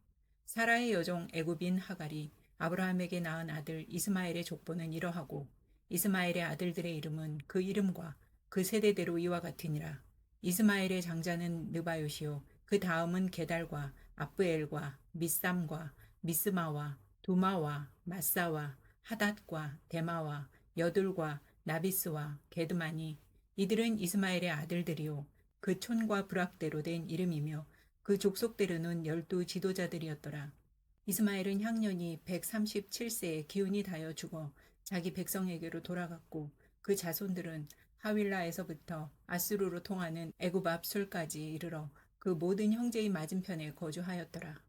사라의 여종 애굽인 하갈이 아브라함에게 낳은 아들 이스마엘의 족보는 이러하고 이스마엘의 아들들의 이름은 그 이름과 그 세대대로 이와 같으니라. 이스마엘의 장자는 느바요시요 그 다음은 게달과 아브엘과 미삼과 미스마와 두마와 마사와 하닷과 데마와 여둘과 나비스와 게드마니 이들은 이스마엘의 아들들이요 그 촌과 부락대로 된 이름이며 그 족속대로는 12 지도자들이었더라. 이스마엘은 향년이 137세에 기운이 다여 죽어 자기 백성에게로 돌아갔고 그 자손들은 하윌라에서부터 아수르로 통하는 애굽 앞 술까지 이르러 그 모든 형제의 맞은편에 거주하였더라.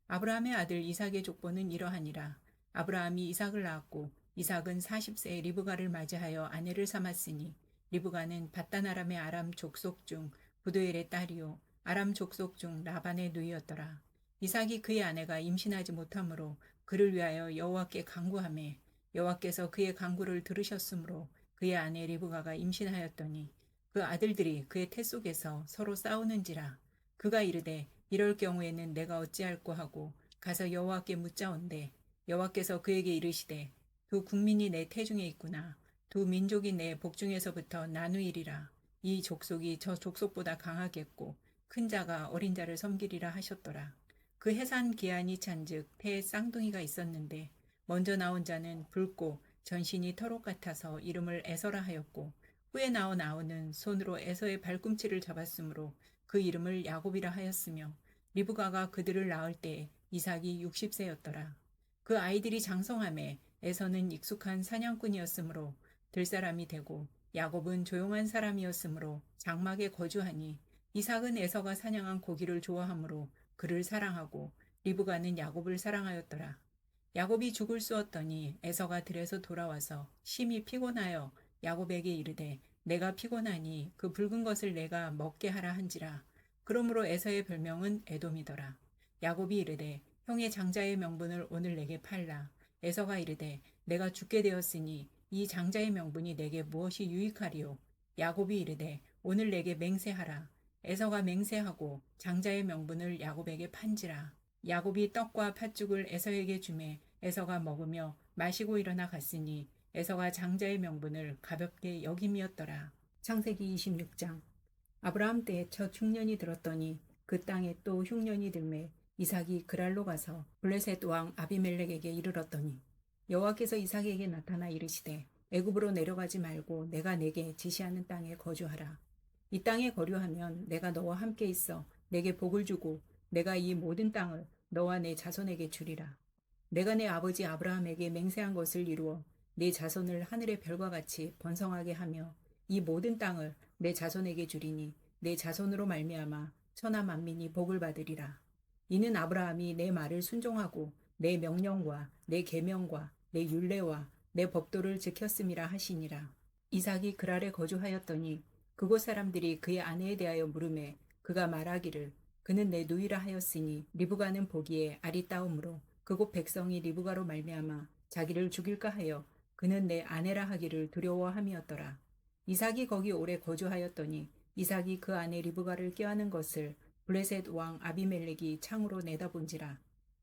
아브라함의 아들 이삭의 족보는 이러하니라. 아브라함이 이삭을 낳았고 이삭은 40세에 리브가를 맞이하여 아내를 삼았으니 리브가는 밧단아람의 아람 족속 중 부두엘의 딸이요 아람 족속 중 라반의 누이였더라. 이삭이 그의 아내가 임신하지 못하므로 그를 위하여 여호와께 간구하매 여호와께서 그의 간구를 들으셨으므로 그의 아내 리브가가 임신하였더니 그 아들들이 그의 태 속에서 서로 싸우는지라. 그가 이르되 이럴 경우에는 내가 어찌할꼬 하고 가서 여호와께 묻자온대 여호와께서 그에게 이르시되 두 국민이 내 태중에 있구나. 두 민족이 내 복중에서부터 나누이리라. 이 족속이 저 족속보다 강하겠고 큰 자가 어린 자를 섬기리라 하셨더라. 그 해산 기한이 찬즉 태에 쌍둥이가 있었는데 먼저 나온 자는 붉고 전신이 털옷 같아서 이름을 에서라 하였고 후에 나온 아우는 손으로 에서의 발꿈치를 잡았으므로 그 이름을 야곱이라 하였으며 리브가가 그들을 낳을 때 이삭이 60세였더라. 그 아이들이 장성함에 에서는 익숙한 사냥꾼이었으므로 들사람이 되고 야곱은 조용한 사람이었으므로 장막에 거주하니 이삭은 에서가 사냥한 고기를 좋아하므로 그를 사랑하고 리브가는 야곱을 사랑하였더라. 야곱이 죽을 쑤었더니 에서가 들에서 돌아와서 심히 피곤하여 야곱에게 이르되 내가 피곤하니 그 붉은 것을 내가 먹게 하라 한지라. 그러므로 에서의 별명은 에돔이더라. 야곱이 이르되 형의 장자의 명분을 오늘 내게 팔라. 에서가 이르되 내가 죽게 되었으니 이 장자의 명분이 내게 무엇이 유익하리요. 야곱이 이르되 오늘 내게 맹세하라. 에서가 맹세하고 장자의 명분을 야곱에게 판지라. 야곱이 떡과 팥죽을 에서에게 주매 에서가 먹으며 마시고 일어나 갔으니 에서가 장자의 명분을 가볍게 여김이었더라. 창세기 26장. 아브라함 때에 첫 흉년이 들었더니 그 땅에 또 흉년이 들매 이삭이 그랄로 가서 블레셋 왕 아비멜렉에게 이르렀더니 여호와께서 이삭에게 나타나 이르시되 애굽으로 내려가지 말고 내가 내게 지시하는 땅에 거주하라. 이 땅에 거류하면 내가 너와 함께 있어 내게 복을 주고 내가 이 모든 땅을 너와 내 자손에게 주리라. 내가 내 아버지 아브라함에게 맹세한 것을 이루어 내 자손을 하늘의 별과 같이 번성하게 하며 이 모든 땅을 내 자손에게 주리니 내 자손으로 말미암아 천하 만민이 복을 받으리라. 이는 아브라함이 내 말을 순종하고 내 명령과 내 계명과 내 율례와 내 법도를 지켰음이라 하시니라. 이삭이 그랄에 거주하였더니 그곳 사람들이 그의 아내에 대하여 물으매 그가 말하기를 그는 내 누이라 하였으니 리브가는 보기에 아리따움으로 그곳 백성이 리브가로 말미암아 자기를 죽일까 하여 그는 내 아내라 하기를 두려워함이었더라. 이삭이 거기 오래 거주하였더니 이삭이 그 아내 리브가를 꾀하는 것을 블레셋 왕 아비멜렉이 창으로 내다본지라.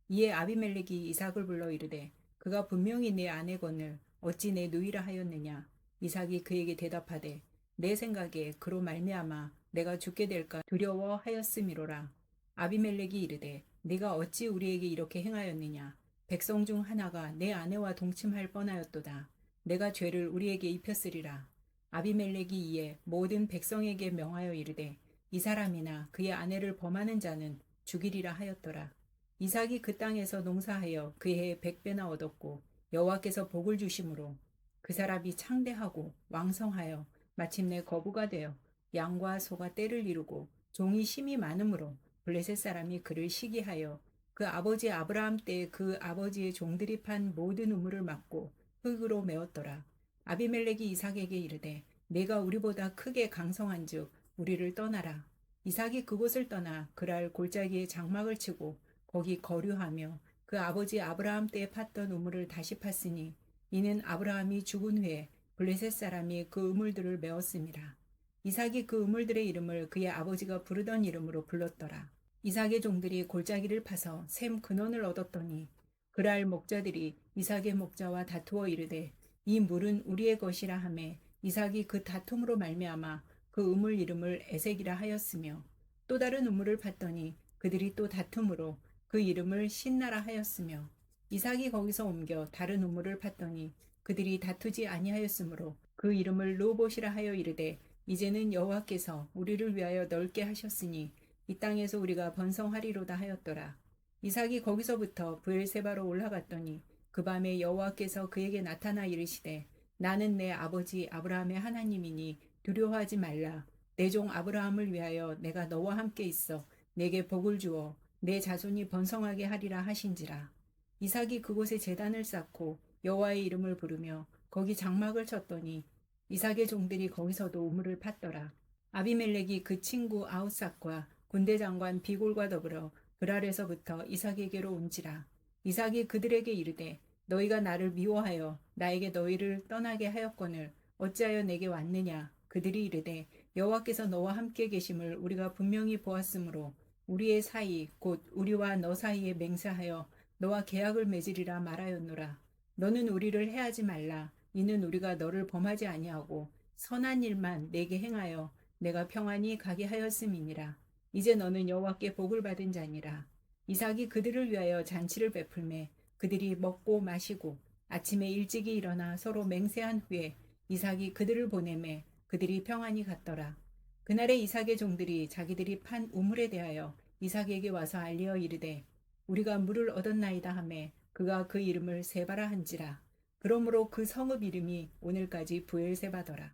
이에 아비멜렉이 이삭을 불러 이르되 그가 분명히 내 아내거늘 어찌 내 누이라 하였느냐. 이삭이 그에게 대답하되 내 생각에 그로 말미암아 내가 죽게 될까 두려워하였음이로라. 아비멜렉이 이르되 네가 어찌 우리에게 이렇게 행하였느냐. 백성 중 하나가 내 아내와 동침할 뻔하였도다. 내가 죄를 우리에게 입혔으리라. 아비멜렉이 이에 모든 백성에게 명하여 이르되 이 사람이나 그의 아내를 범하는 자는 죽이리라 하였더라. 이삭이 그 땅에서 농사하여 그 해에 100배나 얻었고 여호와께서 복을 주심으로 그 사람이 창대하고 왕성하여 마침내 거부가 되어 양과 소가 떼를 이루고 종이 심이 많으므로 블레셋 사람이 그를 시기하여 그 아버지 아브라함 때 그 아버지의 종들이 판 모든 우물을 막고 흙으로 메웠더라. 아비멜렉이 이삭에게 이르되 내가 우리보다 크게 강성한즉 우리를 떠나라. 이삭이 그곳을 떠나 그랄 골짜기에 장막을 치고 거기 거류하며 그 아버지 아브라함 때에 팠던 우물을 다시 팠으니 이는 아브라함이 죽은 후에 블레셋 사람이 그 우물들을 메웠음이라. 이삭이 그 우물들의 이름을 그의 아버지가 부르던 이름으로 불렀더라. 이삭의 종들이 골짜기를 파서 샘 근원을 얻었더니 그랄 목자들이 이삭의 목자와 다투어 이르되 이 물은 우리의 것이라 하매 이삭이 그 다툼으로 말미암아 그 우물 이름을 에색이라 하였으며 또 다른 우물을 팠더니 그들이 또 다툼으로 그 이름을 신나라 하였으며 이삭이 거기서 옮겨 다른 우물을 팠더니 그들이 다투지 아니하였으므로 그 이름을 르호봇이라 하여 이르되 이제는 여호와께서 우리를 위하여 넓게 하셨으니 이 땅에서 우리가 번성하리로다 하였더라. 이삭이 거기서부터 브엘세바로 올라갔더니 그 밤에 여호와께서 그에게 나타나 이르시되 나는 내 아버지 아브라함의 하나님이니 두려워하지 말라. 내 종 아브라함을 위하여 내가 너와 함께 있어 내게 복을 주어 내 자손이 번성하게 하리라 하신지라. 이삭이 그곳에 제단을 쌓고 여호와의 이름을 부르며 거기 장막을 쳤더니 이삭의 종들이 거기서도 우물을 팠더라. 아비멜렉이 그 친구 아우삭과 군대 장관 비골과 더불어 그랄에서부터 이삭에게로 온지라. 이삭이 그들에게 이르되 너희가 나를 미워하여 나에게 너희를 떠나게 하였거늘 어찌하여 내게 왔느냐. 그들이 이르되 여호와께서 너와 함께 계심을 우리가 분명히 보았으므로 우리의 사이 곧 우리와 너 사이에 맹세하여 너와 계약을 맺으리라 말하였노라. 너는 우리를 해하지 말라. 이는 우리가 너를 범하지 아니하고 선한 일만 내게 행하여 내가 평안히 가게 하였음이니라. 이제 너는 여호와께 복을 받은 자니라. 이삭이 그들을 위하여 잔치를 베풀매 그들이 먹고 마시고 아침에 일찍이 일어나 서로 맹세한 후에 이삭이 그들을 보내매 그들이 평안히 갔더라. 그날에 이삭의 종들이 자기들이 판 우물에 대하여 이삭에게 와서 알리어 이르되 우리가 물을 얻었나이다 하매 그가 그 이름을 세바라 한지라. 그러므로 그 성읍 이름이 오늘까지 브엘세바더라.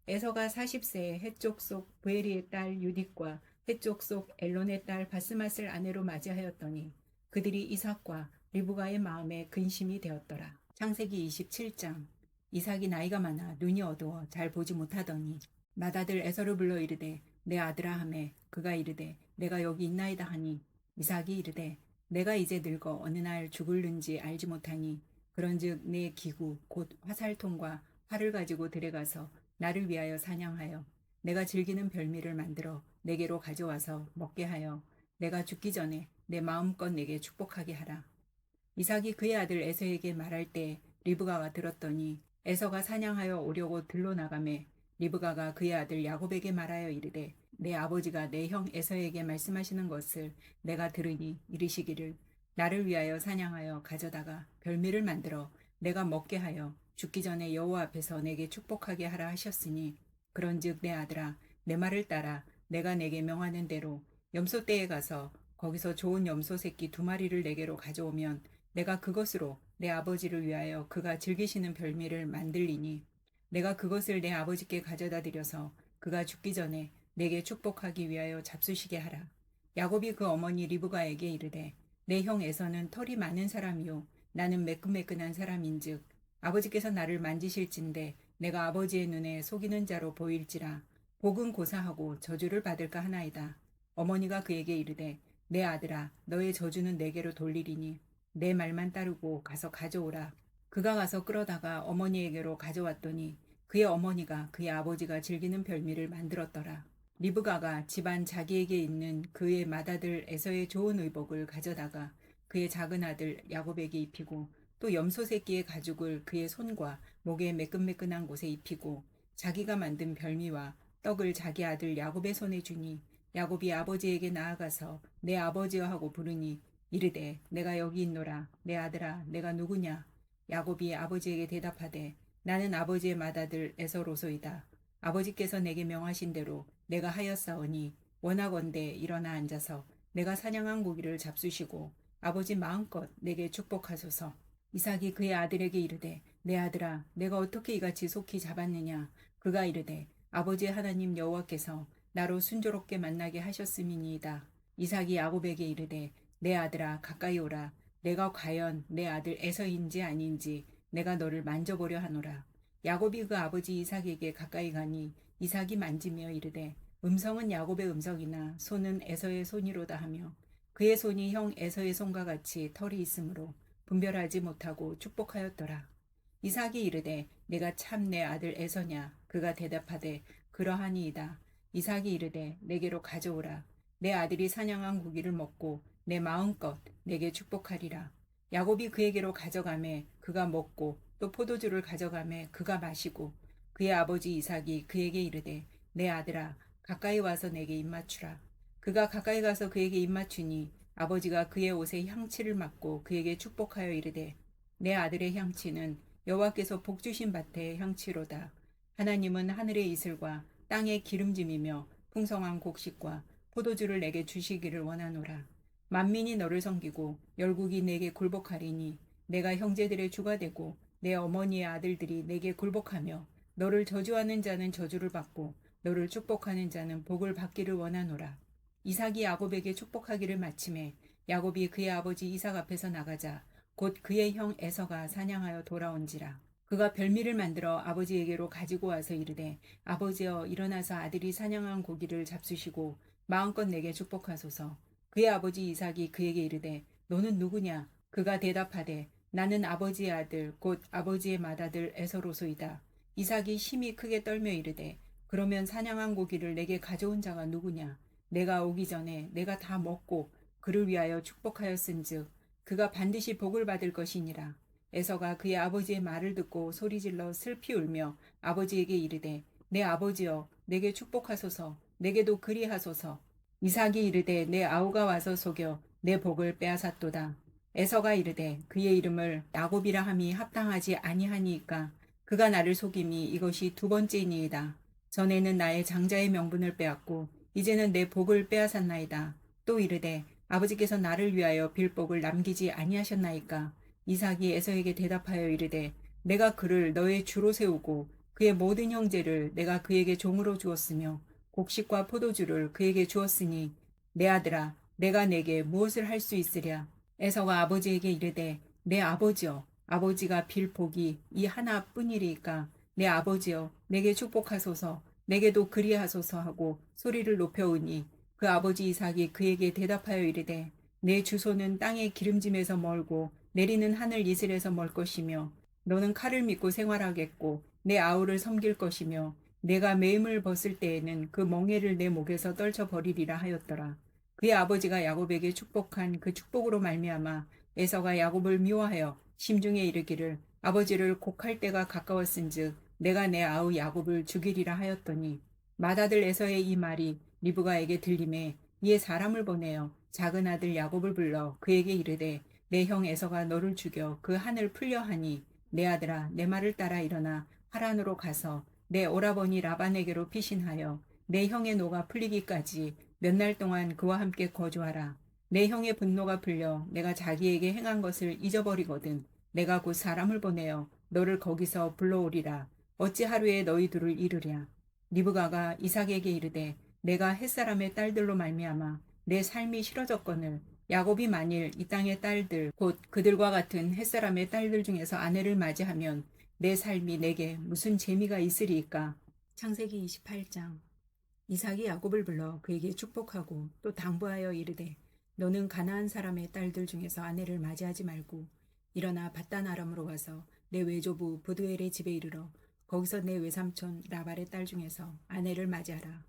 에서가 40세에 해쪽 속 브에리의 딸 유딕과 해쪽 속 엘론의 딸 바스맛을 아내로 맞이하였더니 그들이 이삭과 리브가의 마음에 근심이 되었더라. 창세기 27장. 이삭이 나이가 많아 눈이 어두워 잘 보지 못하더니 맏아들 에서를 불러 이르되 내 아들아 하매 그가 이르되 내가 여기 있나이다 하니 이삭이 이르되 내가 이제 늙어 어느 날 죽을는지 알지 못하니 그런즉 내 기구 곧 화살통과 활을 가지고 들어가서 나를 위하여 사냥하여 내가 즐기는 별미를 만들어 내게로 가져와서 먹게 하여 내가 죽기 전에 내 마음껏 내게 축복하게 하라. 이삭이 그의 아들 에서에게 말할 때 리브가가 들었더니 에서가 사냥하여 오려고 들로 나가매 리브가가 그의 아들 야곱에게 말하여 이르되 내 아버지가 내 형 에서에게 말씀하시는 것을 내가 들으니 이르시기를 나를 위하여 사냥하여 가져다가 별미를 만들어 내가 먹게 하여 죽기 전에 여호와 앞에서 내게 축복하게 하라 하셨으니 그런즉 내 아들아 내 말을 따라 내가 내게 명하는 대로 염소떼에 가서 거기서 좋은 염소 새끼 2마리를 내게로 가져오면 내가 그것으로 내 아버지를 위하여 그가 즐기시는 별미를 만들리니 내가 그것을 내 아버지께 가져다 드려서 그가 죽기 전에 내게 축복하기 위하여 잡수시게 하라. 야곱이 그 어머니 리브가에게 이르되 내 형 에서는 털이 많은 사람이요 나는 매끈매끈한 사람인즉 아버지께서 나를 만지실진데 내가 아버지의 눈에 속이는 자로 보일지라 복은 고사하고 저주를 받을까 하나이다. 어머니가 그에게 이르되 내 아들아 너의 저주는 내게로 돌리리니 내 말만 따르고 가서 가져오라. 그가 가서 끌어다가 어머니에게로 가져왔더니 그의 어머니가 그의 아버지가 즐기는 별미를 만들었더라. 리브가가 집안 자기에게 있는 그의 맏아들 에서의 좋은 의복을 가져다가 그의 작은 아들 야곱에게 입히고 또 염소 새끼의 가죽을 그의 손과 목에 매끈매끈한 곳에 입히고 자기가 만든 별미와 떡을 자기 아들 야곱의 손에 주니 야곱이 아버지에게 나아가서 내 아버지여 하고 부르니 이르되 내가 여기 있노라. 내 아들아 내가 누구냐. 야곱이 아버지에게 대답하되 나는 아버지의 맏아들 에서로소이다. 아버지께서 내게 명하신 대로 내가 하였사오니 원하건대 일어나 앉아서 내가 사냥한 고기를 잡수시고 아버지 마음껏 내게 축복하소서. 이삭이 그의 아들에게 이르되 내 아들아 내가 어떻게 이같이 속히 잡았느냐. 그가 이르되 아버지의 하나님 여호와께서 나로 순조롭게 만나게 하셨음이니이다. 이삭이 야곱에게 이르되 내 아들아 가까이 오라. 내가 과연 내 아들 에서인지 아닌지 내가 너를 만져보려 하노라. 야곱이 그 아버지 이삭에게 가까이 가니 이삭이 만지며 이르되 음성은 야곱의 음성이나 손은 에서의 손이로다 하며 그의 손이 형 에서의 손과 같이 털이 있으므로 분별하지 못하고 축복하였더라. 이삭이 이르되 내가 참 내 아들 에서냐. 그가 대답하되 그러하니이다. 이삭이 이르되 내게로 가져오라. 내 아들이 사냥한 고기를 먹고 내 마음껏 내게 축복하리라. 야곱이 그에게로 가져가매 그가 먹고 또 포도주를 가져가매 그가 마시고 그의 아버지 이삭이 그에게 이르되 내 아들아 가까이 와서 내게 입맞추라. 그가 가까이 가서 그에게 입맞추니 아버지가 그의 옷에 향치를 맡고 그에게 축복하여 이르되 내 아들의 향치는 여호와께서 복 주신 밭의 향치로다. 하나님은 하늘의 이슬과 땅의 기름짐이며 풍성한 곡식과 포도주를 내게 주시기를 원하노라. 만민이 너를 섬기고 열국이 내게 굴복하리니 내가 형제들의 주가 되고 내 어머니의 아들들이 내게 굴복하며 너를 저주하는 자는 저주를 받고 너를 축복하는 자는 복을 받기를 원하노라. 이삭이 야곱에게 축복하기를 마침에 야곱이 그의 아버지 이삭 앞에서 나가자 곧 그의 형 에서가 사냥하여 돌아온지라. 그가 별미를 만들어 아버지에게로 가지고 와서 이르되 아버지여 일어나서 아들이 사냥한 고기를 잡수시고 마음껏 내게 축복하소서. 그의 아버지 이삭이 그에게 이르되 너는 누구냐. 그가 대답하되 나는 아버지의 아들 곧 아버지의 맏아들 에서로소이다. 이삭이 심히 크게 떨며 이르되 그러면 사냥한 고기를 내게 가져온 자가 누구냐. 내가 오기 전에 내가 다 먹고 그를 위하여 축복하였은즉 그가 반드시 복을 받을 것이니라. 에서가 그의 아버지의 말을 듣고 소리질러 슬피 울며 아버지에게 이르되 내 아버지여 내게 축복하소서. 내게도 그리하소서. 이삭이 이르되 내 아우가 와서 속여 내 복을 빼앗았도다. 에서가 이르되 그의 이름을 야곱이라 함이 합당하지 아니하니이까 그가 나를 속임이 이것이 2번째이니이다. 전에는 나의 장자의 명분을 빼앗고 이제는 내 복을 빼앗았나이다. 또 이르되 아버지께서 나를 위하여 빌 복을 남기지 아니하셨나이까. 이삭이 에서에게 대답하여 이르되 내가 그를 너의 주로 세우고 그의 모든 형제를 내가 그에게 종으로 주었으며 곡식과 포도주를 그에게 주었으니 내 아들아 내가 내게 무엇을 할 수 있으랴. 에서가 아버지에게 이르되 내 아버지여 아버지가 빌 복이 이 하나뿐이리이까 내 아버지여 내게 축복하소서. 내게도 그리하소서 하고 소리를 높여오니 그 아버지 이삭이 그에게 대답하여 이르되 내 주소는 땅의 기름짐에서 멀고 내리는 하늘 이슬에서 멀 것이며 너는 칼을 믿고 생활하겠고 내 아우를 섬길 것이며 내가 매임을 벗을 때에는 그 멍에를 내 목에서 떨쳐버리리라 하였더라. 그의 아버지가 야곱에게 축복한 그 축복으로 말미암아 에서가 야곱을 미워하여 심중에 이르기를 아버지를 곡할 때가 가까웠은즉 내가 내 아우 야곱을 죽이리라 하였더니 맏아들 에서의 이 말이 리브가에게 들림에 이에 사람을 보내어 작은 아들 야곱을 불러 그에게 이르되 내 형 에서가 너를 죽여 그 한을 풀려 하니 내 아들아 내 말을 따라 일어나 하란으로 가서 내 오라버니 라반에게로 피신하여 내 형의 노가 풀리기까지 몇 날 동안 그와 함께 거주하라. 내 형의 분노가 풀려 내가 자기에게 행한 것을 잊어버리거든 내가 곧 사람을 보내어 너를 거기서 불러오리라. 어찌 하루에 너희 둘을 이르랴. 리브가가 이삭에게 이르되 내가 햇사람의 딸들로 말미암아 내 삶이 싫어졌거늘 야곱이 만일 이 땅의 딸들 곧 그들과 같은 햇사람의 딸들 중에서 아내를 맞이하면 내 삶이 내게 무슨 재미가 있으리이까. 창세기 28장. 이삭이 야곱을 불러 그에게 축복하고 또 당부하여 이르되 너는 가나안 사람의 딸들 중에서 아내를 맞이하지 말고 일어나 밧단 아람으로 와서 내 외조부 브두엘의 집에 이르러 거기서 내 외삼촌 라발의 딸 중에서 아내를 맞이하라.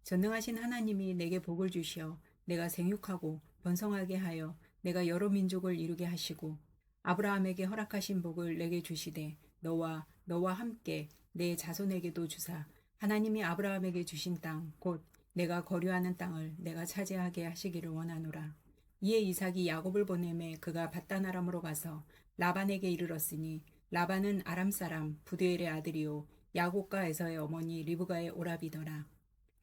전능하신 하나님이 내게 복을 주시어 내가 생육하고 번성하게 하여 내가 여러 민족을 이루게 하시고 아브라함에게 허락하신 복을 내게 주시되 너와 함께 내 자손에게도 주사 하나님이 아브라함에게 주신 땅 곧 내가 거류하는 땅을 내가 차지하게 하시기를 원하노라. 이에 이삭이 야곱을 보내매 그가 밧단 아람으로 가서 라반에게 이르렀으니 라반은 아람 사람 부두엘의 아들이요 야곱과 에서의 어머니 리브가의 오라비더라.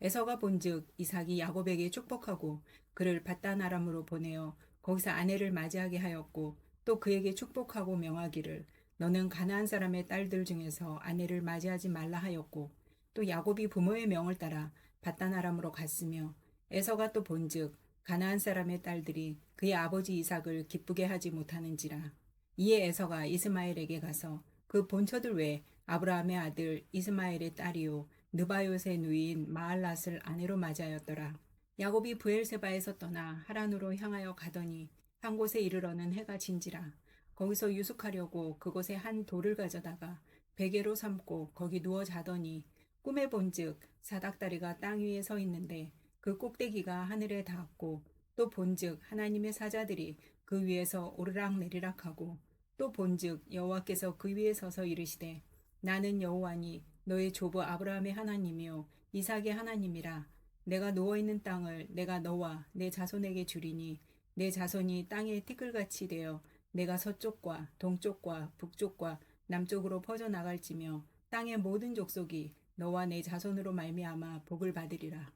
에서가 본즉 이삭이 야곱에게 축복하고 그를 밧단 아람으로 보내어 거기서 아내를 맞이하게 하였고 또 그에게 축복하고 명하기를 너는 가나안 사람의 딸들 중에서 아내를 맞이하지 말라 하였고 또 야곱이 부모의 명을 따라 밧단 아람으로 갔으며 에서가 또 본즉 가나안 사람의 딸들이 그의 아버지 이삭을 기쁘게 하지 못하는지라. 이에 에서가 이스마엘에게 가서 그 본처들 외 아브라함의 아들 이스마엘의 딸이요 느바요의 누이인 마알랏을 아내로 맞이하였더라. 야곱이 브엘세바에서 떠나 하란으로 향하여 가더니 한 곳에 이르러는 해가 진지라. 거기서 유숙하려고 그곳에 한 돌을 가져다가 베개로 삼고 거기 누워 자더니 꿈에 본즉 사닥다리가 땅 위에 서 있는데 그 꼭대기가 하늘에 닿았고 또 본즉 하나님의 사자들이 그 위에서 오르락 내리락하고 또 본즉 여호와께서 그 위에 서서 이르시되 나는 여호와니 너의 조부 아브라함의 하나님이요 이삭의 하나님이라. 내가 누워있는 땅을 내가 너와 내 자손에게 주리니 내 자손이 땅의 티끌같이 되어 내가 서쪽과 동쪽과 북쪽과 남쪽으로 퍼져나갈지며 땅의 모든 족속이 너와 내 자손으로 말미암아 복을 받으리라.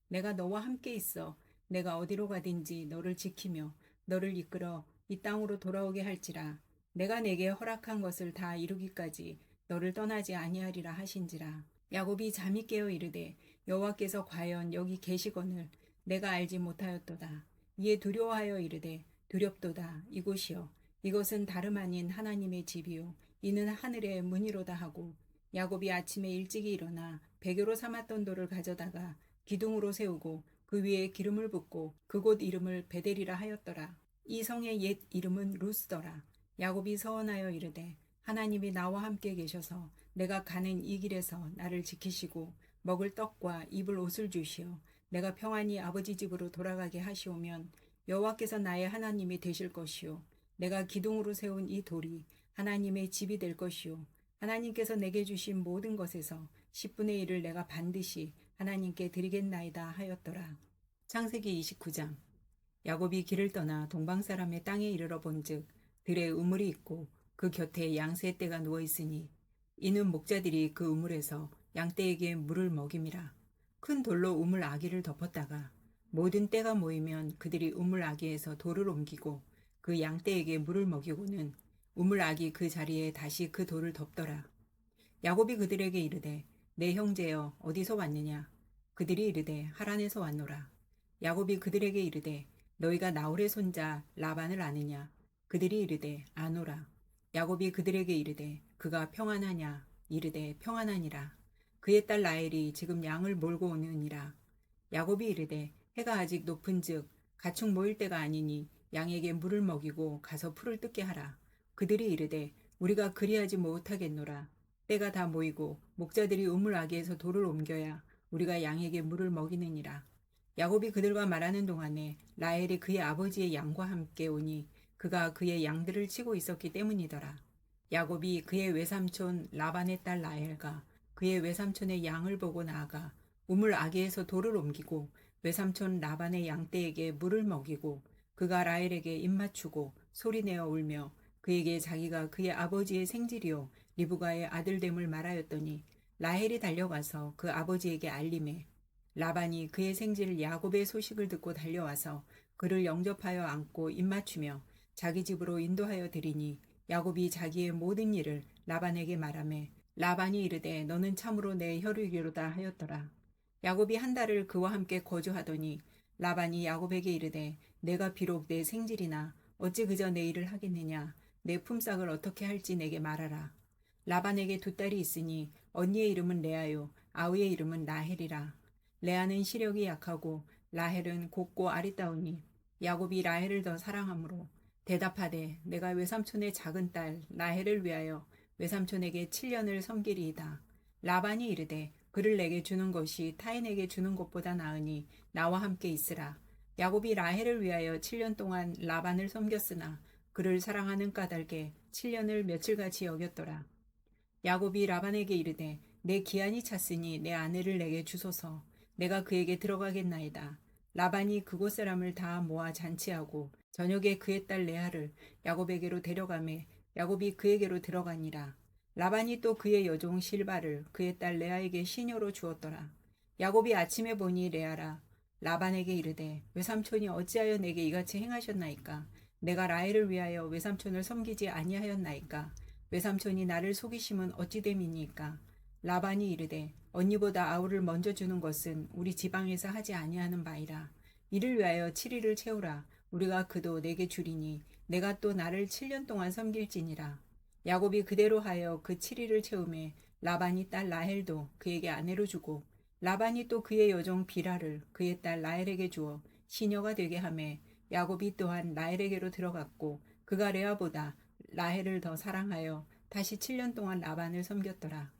내가 너와 함께 있어 내가 어디로 가든지 너를 지키며 너를 이끌어 이 땅으로 돌아오게 할지라. 내가 내게 허락한 것을 다 이루기까지 너를 떠나지 아니하리라 하신지라. 야곱이 잠이 깨어 이르되 여호와께서 과연 여기 계시거늘 내가 알지 못하였도다. 이에 두려워하여 이르되 두렵도다. 이곳이여 이것은 다름 아닌 하나님의 집이요 이는 하늘의 문이로다 하고 야곱이 아침에 일찍이 일어나 베개로 삼았던 돌을 가져다가 기둥으로 세우고 그 위에 기름을 붓고 그곳 이름을 베델이라 하였더라. 이 성의 옛 이름은 루스더라. 야곱이 서원하여 이르되 하나님이 나와 함께 계셔서 내가 가는 이 길에서 나를 지키시고 먹을 떡과 입을 옷을 주시어 내가 평안히 아버지 집으로 돌아가게 하시오면 여호와께서 나의 하나님이 되실 것이요 내가 기둥으로 세운 이 돌이 하나님의 집이 될 것이요 하나님께서 내게 주신 모든 것에서 10분의 1을 내가 반드시 하나님께 드리겠나이다 하였더라. 창세기 29장. 야곱이 길을 떠나 동방 사람의 땅에 이르러 본즉 들에 우물이 있고 그 곁에 양세 떼가 누워 있으니 이는 목자들이 그 우물에서 양떼에게 물을 먹임이라. 큰 돌로 우물 아기를 덮었다가 모든 떼가 모이면 그들이 우물 아기에서 돌을 옮기고 그 양떼에게 물을 먹이고는 우물 아기 그 자리에 다시 그 돌을 덮더라. 야곱이 그들에게 이르되 내 형제여 어디서 왔느냐. 그들이 이르되 하란에서 왔노라. 야곱이 그들에게 이르되 너희가 나홀의 손자 라반을 아느냐. 그들이 이르되 아노라. 야곱이 그들에게 이르되 그가 평안하냐. 이르되 평안하니라. 그의 딸 라헬이 지금 양을 몰고 오느니라. 야곱이 이르되 해가 아직 높은즉 가축 모일 때가 아니니 양에게 물을 먹이고 가서 풀을 뜯게 하라. 그들이 이르되 우리가 그리하지 못하겠노라. 때가 다 모이고 목자들이 우물 아기에서 돌을 옮겨야 우리가 양에게 물을 먹이느니라. 야곱이 그들과 말하는 동안에 라헬이 그의 아버지의 양과 함께 오니 그가 그의 양들을 치고 있었기 때문이더라. 야곱이 그의 외삼촌 라반의 딸 라헬과 그의 외삼촌의 양을 보고 나아가 우물 아기에서 돌을 옮기고 외삼촌 라반의 양떼에게 물을 먹이고 그가 라헬에게 입맞추고 소리내어 울며 그에게 자기가 그의 아버지의 생질이요 리브가의 아들됨을 말하였더니 라헬이 달려가서 그 아버지에게 알림해 라반이 그의 생질 야곱의 소식을 듣고 달려와서 그를 영접하여 안고 입맞추며 자기 집으로 인도하여 드리니 야곱이 자기의 모든 일을 라반에게 말하매 라반이 이르되 너는 참으로 내 혈육이로다 하였더라. 야곱이 한 달을 그와 함께 거주하더니 라반이 야곱에게 이르되 내가 비록 내 생질이나 어찌 그저 내 일을 하겠느냐 내 품삯을 어떻게 할지 내게 말하라. 라반에게 두 딸이 있으니 언니의 이름은 레아요 아우의 이름은 라헬이라. 레아는 시력이 약하고 라헬은 곱고 아리따우니 야곱이 라헬을 더 사랑하므로 대답하되 내가 외삼촌의 작은 딸 라헬을 위하여 외삼촌에게 7년을 섬기리이다. 라반이 이르되 그를 내게 주는 것이 타인에게 주는 것보다 나으니 나와 함께 있으라. 야곱이 라헬을 위하여 7년 동안 라반을 섬겼으나 그를 사랑하는 까닭에 7년을 며칠같이 여겼더라. 야곱이 라반에게 이르되 내 기한이 찼으니 내 아내를 내게 주소서. 내가 그에게 들어가겠나이다. 라반이 그곳 사람을 다 모아 잔치하고 저녁에 그의 딸 레아를 야곱에게로 데려가매 야곱이 그에게로 들어가니라. 라반이 또 그의 여종 실바를 그의 딸 레아에게 시녀로 주었더라. 야곱이 아침에 보니 레아라. 라반에게 이르되 외삼촌이 어찌하여 내게 이같이 행하셨나이까? 내가 라헬을 위하여 외삼촌을 섬기지 아니하였나이까? 외삼촌이 나를 속이심은 어찌 됨이니까? 라반이 이르되 언니보다 아우를 먼저 주는 것은 우리 지방에서 하지 아니하는 바이라. 이를 위하여 7일을 채우라. 우리가 그도 내게 주리니 내가 또 나를 7년 동안 섬길지니라. 야곱이 그대로 하여 그 7일을 채우매 라반이 딸 라헬도 그에게 아내로 주고 라반이 또 그의 여종 비라를 그의 딸 라헬에게 주어 시녀가 되게 하매 야곱이 또한 라헬에게로 들어갔고 그가 레아보다 라헬을 더 사랑하여 다시 7년 동안 라반을 섬겼더라.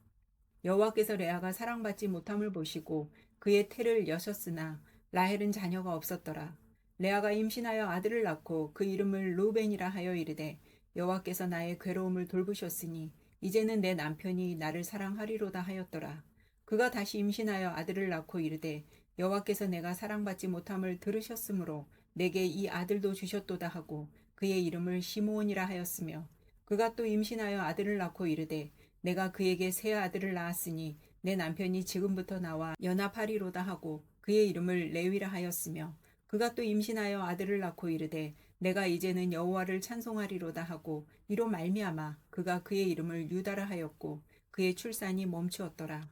여호와께서 레아가 사랑받지 못함을 보시고 그의 태를 여셨으나 라헬은 자녀가 없었더라. 레아가 임신하여 아들을 낳고 그 이름을 루벤이라 하여 이르되 여호와께서 나의 괴로움을 돌보셨으니 이제는 내 남편이 나를 사랑하리로다 하였더라. 그가 다시 임신하여 아들을 낳고 이르되 여호와께서 내가 사랑받지 못함을 들으셨으므로 내게 이 아들도 주셨도다 하고 그의 이름을 시므온이라 하였으며 그가 또 임신하여 아들을 낳고 이르되 내가 그에게 새 아들을 낳았으니 내 남편이 지금부터 나와 연합하리로다 하고 그의 이름을 레위라 하였으며 그가 또 임신하여 아들을 낳고 이르되 내가 이제는 여호와를 찬송하리로다 하고 이로 말미암아 그가 그의 이름을 유다라 하였고 그의 출산이 멈추었더라.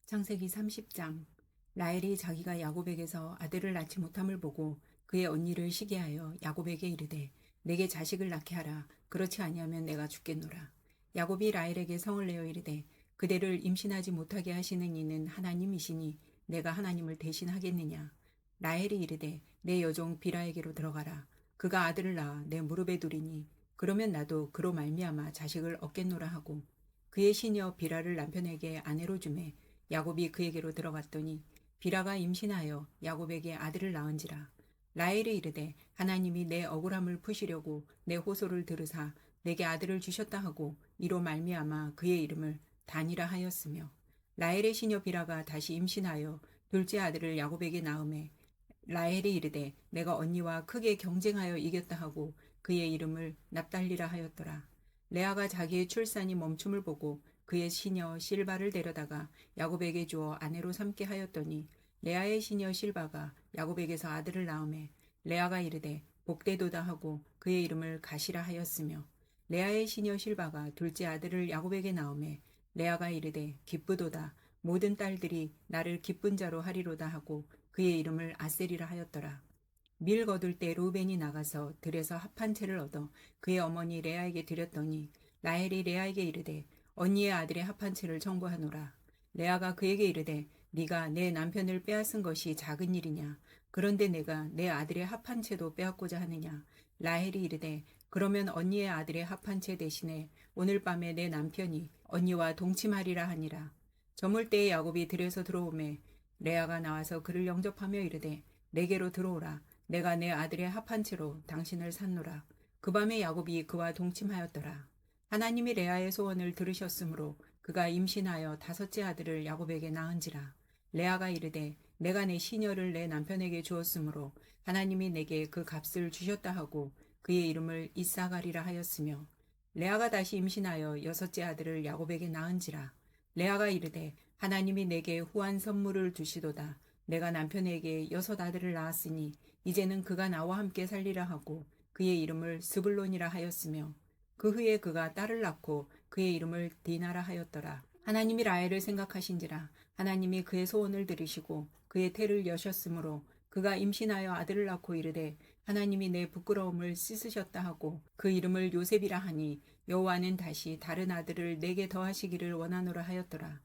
창세기 30장. 라헬이 자기가 야곱에게서 아들을 낳지 못함을 보고 그의 언니를 시기하여 야곱에게 이르되 내게 자식을 낳게 하라. 그렇지 아니하면 내가 죽겠노라. 야곱이 라헬에게 성을 내어 이르되 그대를 임신하지 못하게 하시는 이는 하나님이시니 내가 하나님을 대신하겠느냐. 라헬이 이르되 내 여종 비라에게로 들어가라. 그가 아들을 낳아 내 무릎에 두리니 그러면 나도 그로 말미암아 자식을 얻겠노라 하고 그의 시녀 비라를 남편에게 아내로 주매 야곱이 그에게로 들어갔더니 비라가 임신하여 야곱에게 아들을 낳은지라. 라헬이 이르되 하나님이 내 억울함을 푸시려고 내 호소를 들으사 내게 아들을 주셨다 하고 이로 말미암아 그의 이름을 단이라 하였으며 라헬의 시녀 비라가 다시 임신하여 둘째 아들을 야곱에게 낳음에 라헬이 이르되 내가 언니와 크게 경쟁하여 이겼다 하고 그의 이름을 납달리라 하였더라. 레아가 자기의 출산이 멈춤을 보고 그의 시녀 실바를 데려다가 야곱에게 주어 아내로 삼게 하였더니 레아의 시녀 실바가 야곱에게서 아들을 낳음에 레아가 이르되 복되도다 하고 그의 이름을 가시라 하였으며 레아의 시녀 실바가 둘째 아들을 야곱에게 낳음에 레아가 이르되 기쁘도다 모든 딸들이 나를 기쁜 자로 하리로다 하고 그의 이름을 아셀이라 하였더라. 밀 거둘 때 루벤이 나가서 들에서 합한 채를 얻어 그의 어머니 레아에게 드렸더니 라헬이 레아에게 이르되 언니의 아들의 합한 채를 청구하노라. 레아가 그에게 이르되 네가 내 남편을 빼앗은 것이 작은 일이냐. 그런데 내가 내 아들의 합한 채도 빼앗고자 하느냐. 라헬이 이르되 그러면 언니의 아들의 합한 채 대신에 오늘 밤에 내 남편이 언니와 동침하리라 하니라. 저물 때에 야곱이 들에서 들어오매 레아가 나와서 그를 영접하며 이르되 내게로 들어오라. 내가 내 아들의 합한 채로 당신을 샀노라. 그 밤에 야곱이 그와 동침하였더라. 하나님이 레아의 소원을 들으셨으므로 그가 임신하여 다섯째 아들을 야곱에게 낳은지라. 레아가 이르되 내가 내 시녀를 내 남편에게 주었으므로 하나님이 내게 그 값을 주셨다 하고 그의 이름을 이사가리라 하였으며, 레아가 다시 임신하여 여섯째 아들을 야곱에게 낳은지라. 레아가 이르되 하나님이 내게 후한 선물을 주시도다. 내가 남편에게 여섯 아들을 낳았으니 이제는 그가 나와 함께 살리라 하고 그의 이름을 스불론이라 하였으며, 그 후에 그가 딸을 낳고 그의 이름을 디나라 하였더라. 하나님이 라헬을 생각하신지라. 하나님이 그의 소원을 들으시고 그의 태를 여셨으므로 그가 임신하여 아들을 낳고 이르되 하나님이 내 부끄러움을 씻으셨다 하고 그 이름을 요셉이라 하니, 여호와는 다시 다른 아들을 내게 더하시기를 원하노라 하였더라.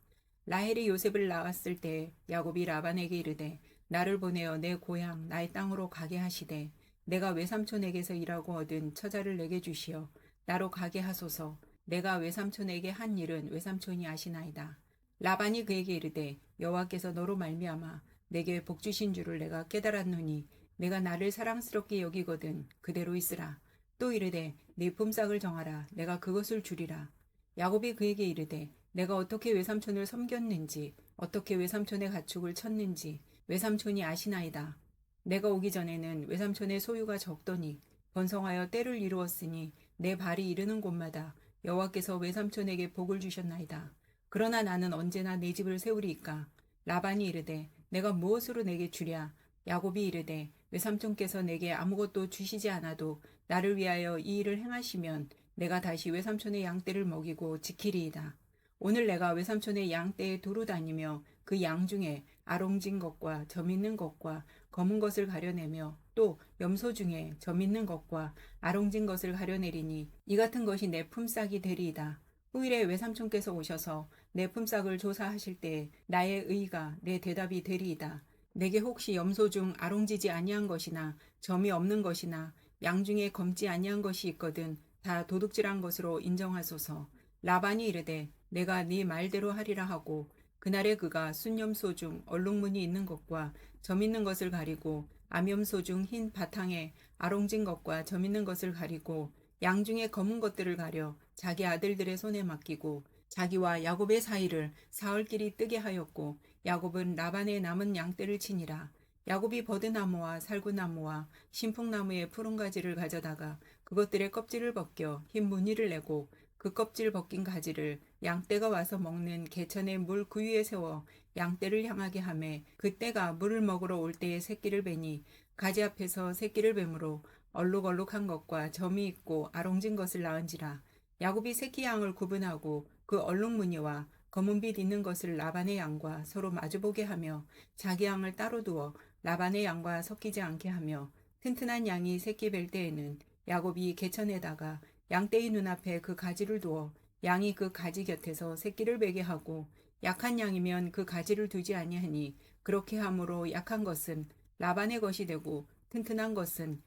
라헬이 요셉을 낳았을 때 야곱이 라반에게 이르되 나를 보내어 내 고향 나의 땅으로 가게 하시되 내가 외삼촌에게서 일하고 얻은 처자를 내게 주시어 나로 가게 하소서. 내가 외삼촌에게 한 일은 외삼촌이 아시나이다. 라반이 그에게 이르되 여호와께서 너로 말미암아 내게 복 주신 줄을 내가 깨달았노니 내가 나를 사랑스럽게 여기거든 그대로 있으라. 또 이르되 네 품삯을 정하라. 내가 그것을 주리라. 야곱이 그에게 이르되 내가 어떻게 외삼촌을 섬겼는지 어떻게 외삼촌의 가축을 쳤는지 외삼촌이 아시나이다. 내가 오기 전에는 외삼촌의 소유가 적더니 번성하여 때를 이루었으니 내 발이 이르는 곳마다 여호와께서 외삼촌에게 복을 주셨나이다. 그러나 나는 언제나 내 집을 세우리이까. 라반이 이르되 내가 무엇으로 내게 주랴. 야곱이 이르되 외삼촌께서 내게 아무것도 주시지 않아도 나를 위하여 이 일을 행하시면 내가 다시 외삼촌의 양떼를 먹이고 지키리이다. 오늘 내가 외삼촌의 양떼에 두루 다니며 그 양 중에 아롱진 것과 점 있는 것과 검은 것을 가려내며 또 염소 중에 점 있는 것과 아롱진 것을 가려내리니 이 같은 것이 내 품삯이 되리이다. 후일에 외삼촌께서 오셔서 내 품삯을 조사하실 때 나의 의가 내 대답이 되리이다. 내게 혹시 염소 중 아롱지지 아니한 것이나 점이 없는 것이나 양 중에 검지 아니한 것이 있거든 다 도둑질한 것으로 인정하소서. 라반이 이르되 내가 네 말대로 하리라 하고 그날에 그가 순염소 중 얼룩무늬 있는 것과 점 있는 것을 가리고 암염소 중 흰 바탕에 아롱진 것과 점 있는 것을 가리고 양 중에 검은 것들을 가려 자기 아들들의 손에 맡기고 자기와 야곱의 사이를 사흘길이 뜨게 하였고 야곱은 라반의 남은 양떼를 치니라. 야곱이 버드나무와 살구나무와 신풍나무의 푸른 가지를 가져다가 그것들의 껍질을 벗겨 흰 무늬를 내고 그 껍질 벗긴 가지를 양떼가 와서 먹는 개천의 물 그 위에 세워 양떼를 향하게 하매 그 떼가 물을 먹으러 올 때에 새끼를 베니 가지 앞에서 새끼를 뱀으로 얼룩얼룩한 것과 점이 있고 아롱진 것을 낳은지라. 야곱이 새끼 양을 구분하고 그 얼룩무늬와 검은빛 있는 것을 라반의 양과 서로 마주보게 하며 자기 양을 따로 두어 라반의 양과 섞이지 않게 하며, 튼튼한 양이 새끼 뵐 때에는 야곱이 개천에다가 양떼의 눈앞에 그 가지를 두어 양이 그 가지 곁에서 새끼를 베게 하고, 약한 양이면 그 가지를 두지 아니하니 그렇게 함으로 약한 것은 라반의 것이 되고 튼튼한 것은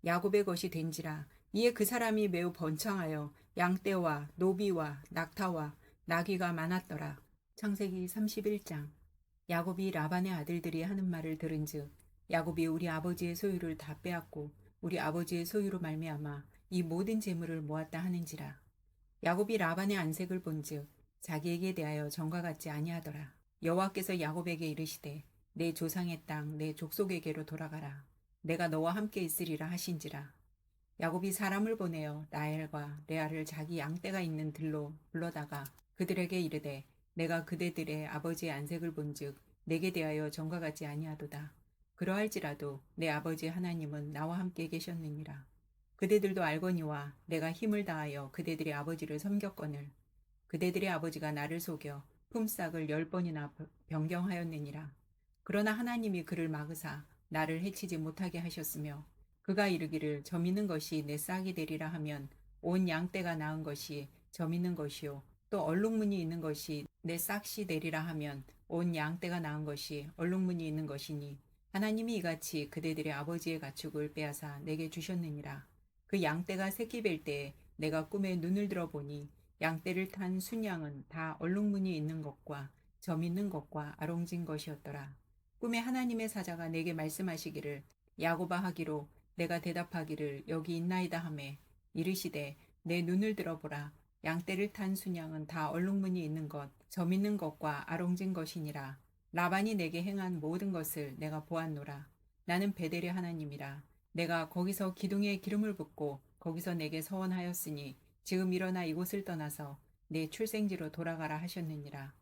야곱의 것이 된지라. 이에 그 사람이 매우 번창하여 양떼와 노비와 낙타와 나귀가 많았더라. 창세기 31장. 야곱이 라반의 아들들이 하는 말을 들은즉 야곱이 우리 아버지의 소유를 다 빼앗고 우리 아버지의 소유로 말미암아 이 모든 재물을 모았다 하는지라. 야곱이 라반의 안색을 본즉 자기에게 대하여 전과 같지 아니하더라. 여호와께서 야곱에게 이르시되 내 조상의 땅 내 족속에게로 돌아가라. 내가 너와 함께 있으리라 하신지라. 야곱이 사람을 보내어 라헬과 레아를 자기 양떼가 있는 들로 불러다가 그들에게 이르되 내가 그대들의 아버지의 안색을 본즉 내게 대하여 전과 같지 아니하도다. 그러할지라도 내 아버지 하나님은 나와 함께 계셨느니라. 그대들도 알거니와 내가 힘을 다하여 그대들의 아버지를 섬겼거늘 그대들의 아버지가 나를 속여 품삯을 10번이나 변경하였느니라. 그러나 하나님이 그를 막으사 나를 해치지 못하게 하셨으며 그가 이르기를 점 있는 것이 내 싹이 되리라 하면 온 양떼가 낳은 것이 점 있는 것이요 또 얼룩무늬 있는 것이 내 싹이 되리라 하면 온 양떼가 낳은 것이 얼룩무늬 있는 것이니 하나님이 이같이 그대들의 아버지의 가축을 빼앗아 내게 주셨느니라. 그 양떼가 새끼 뵐 때에 내가 꿈에 눈을 들어보니 양떼를 탄 순양은 다 얼룩무늬 있는 것과 점 있는 것과 아롱진 것이었더라. 꿈에 하나님의 사자가 내게 말씀하시기를 야곱아 하기로 내가 대답하기를 여기 있나이다 하매 이르시되 내 눈을 들어보라. 양떼를 탄 순양은 다 얼룩무늬 있는 것, 점 있는 것과 아롱진 것이니라. 라반이 내게 행한 모든 것을 내가 보았노라. 나는 베델의 하나님이라. 내가 거기서 기둥에 기름을 붓고 거기서 내게 서원하였으니 지금 일어나 이곳을 떠나서 내 출생지로 돌아가라 하셨느니라.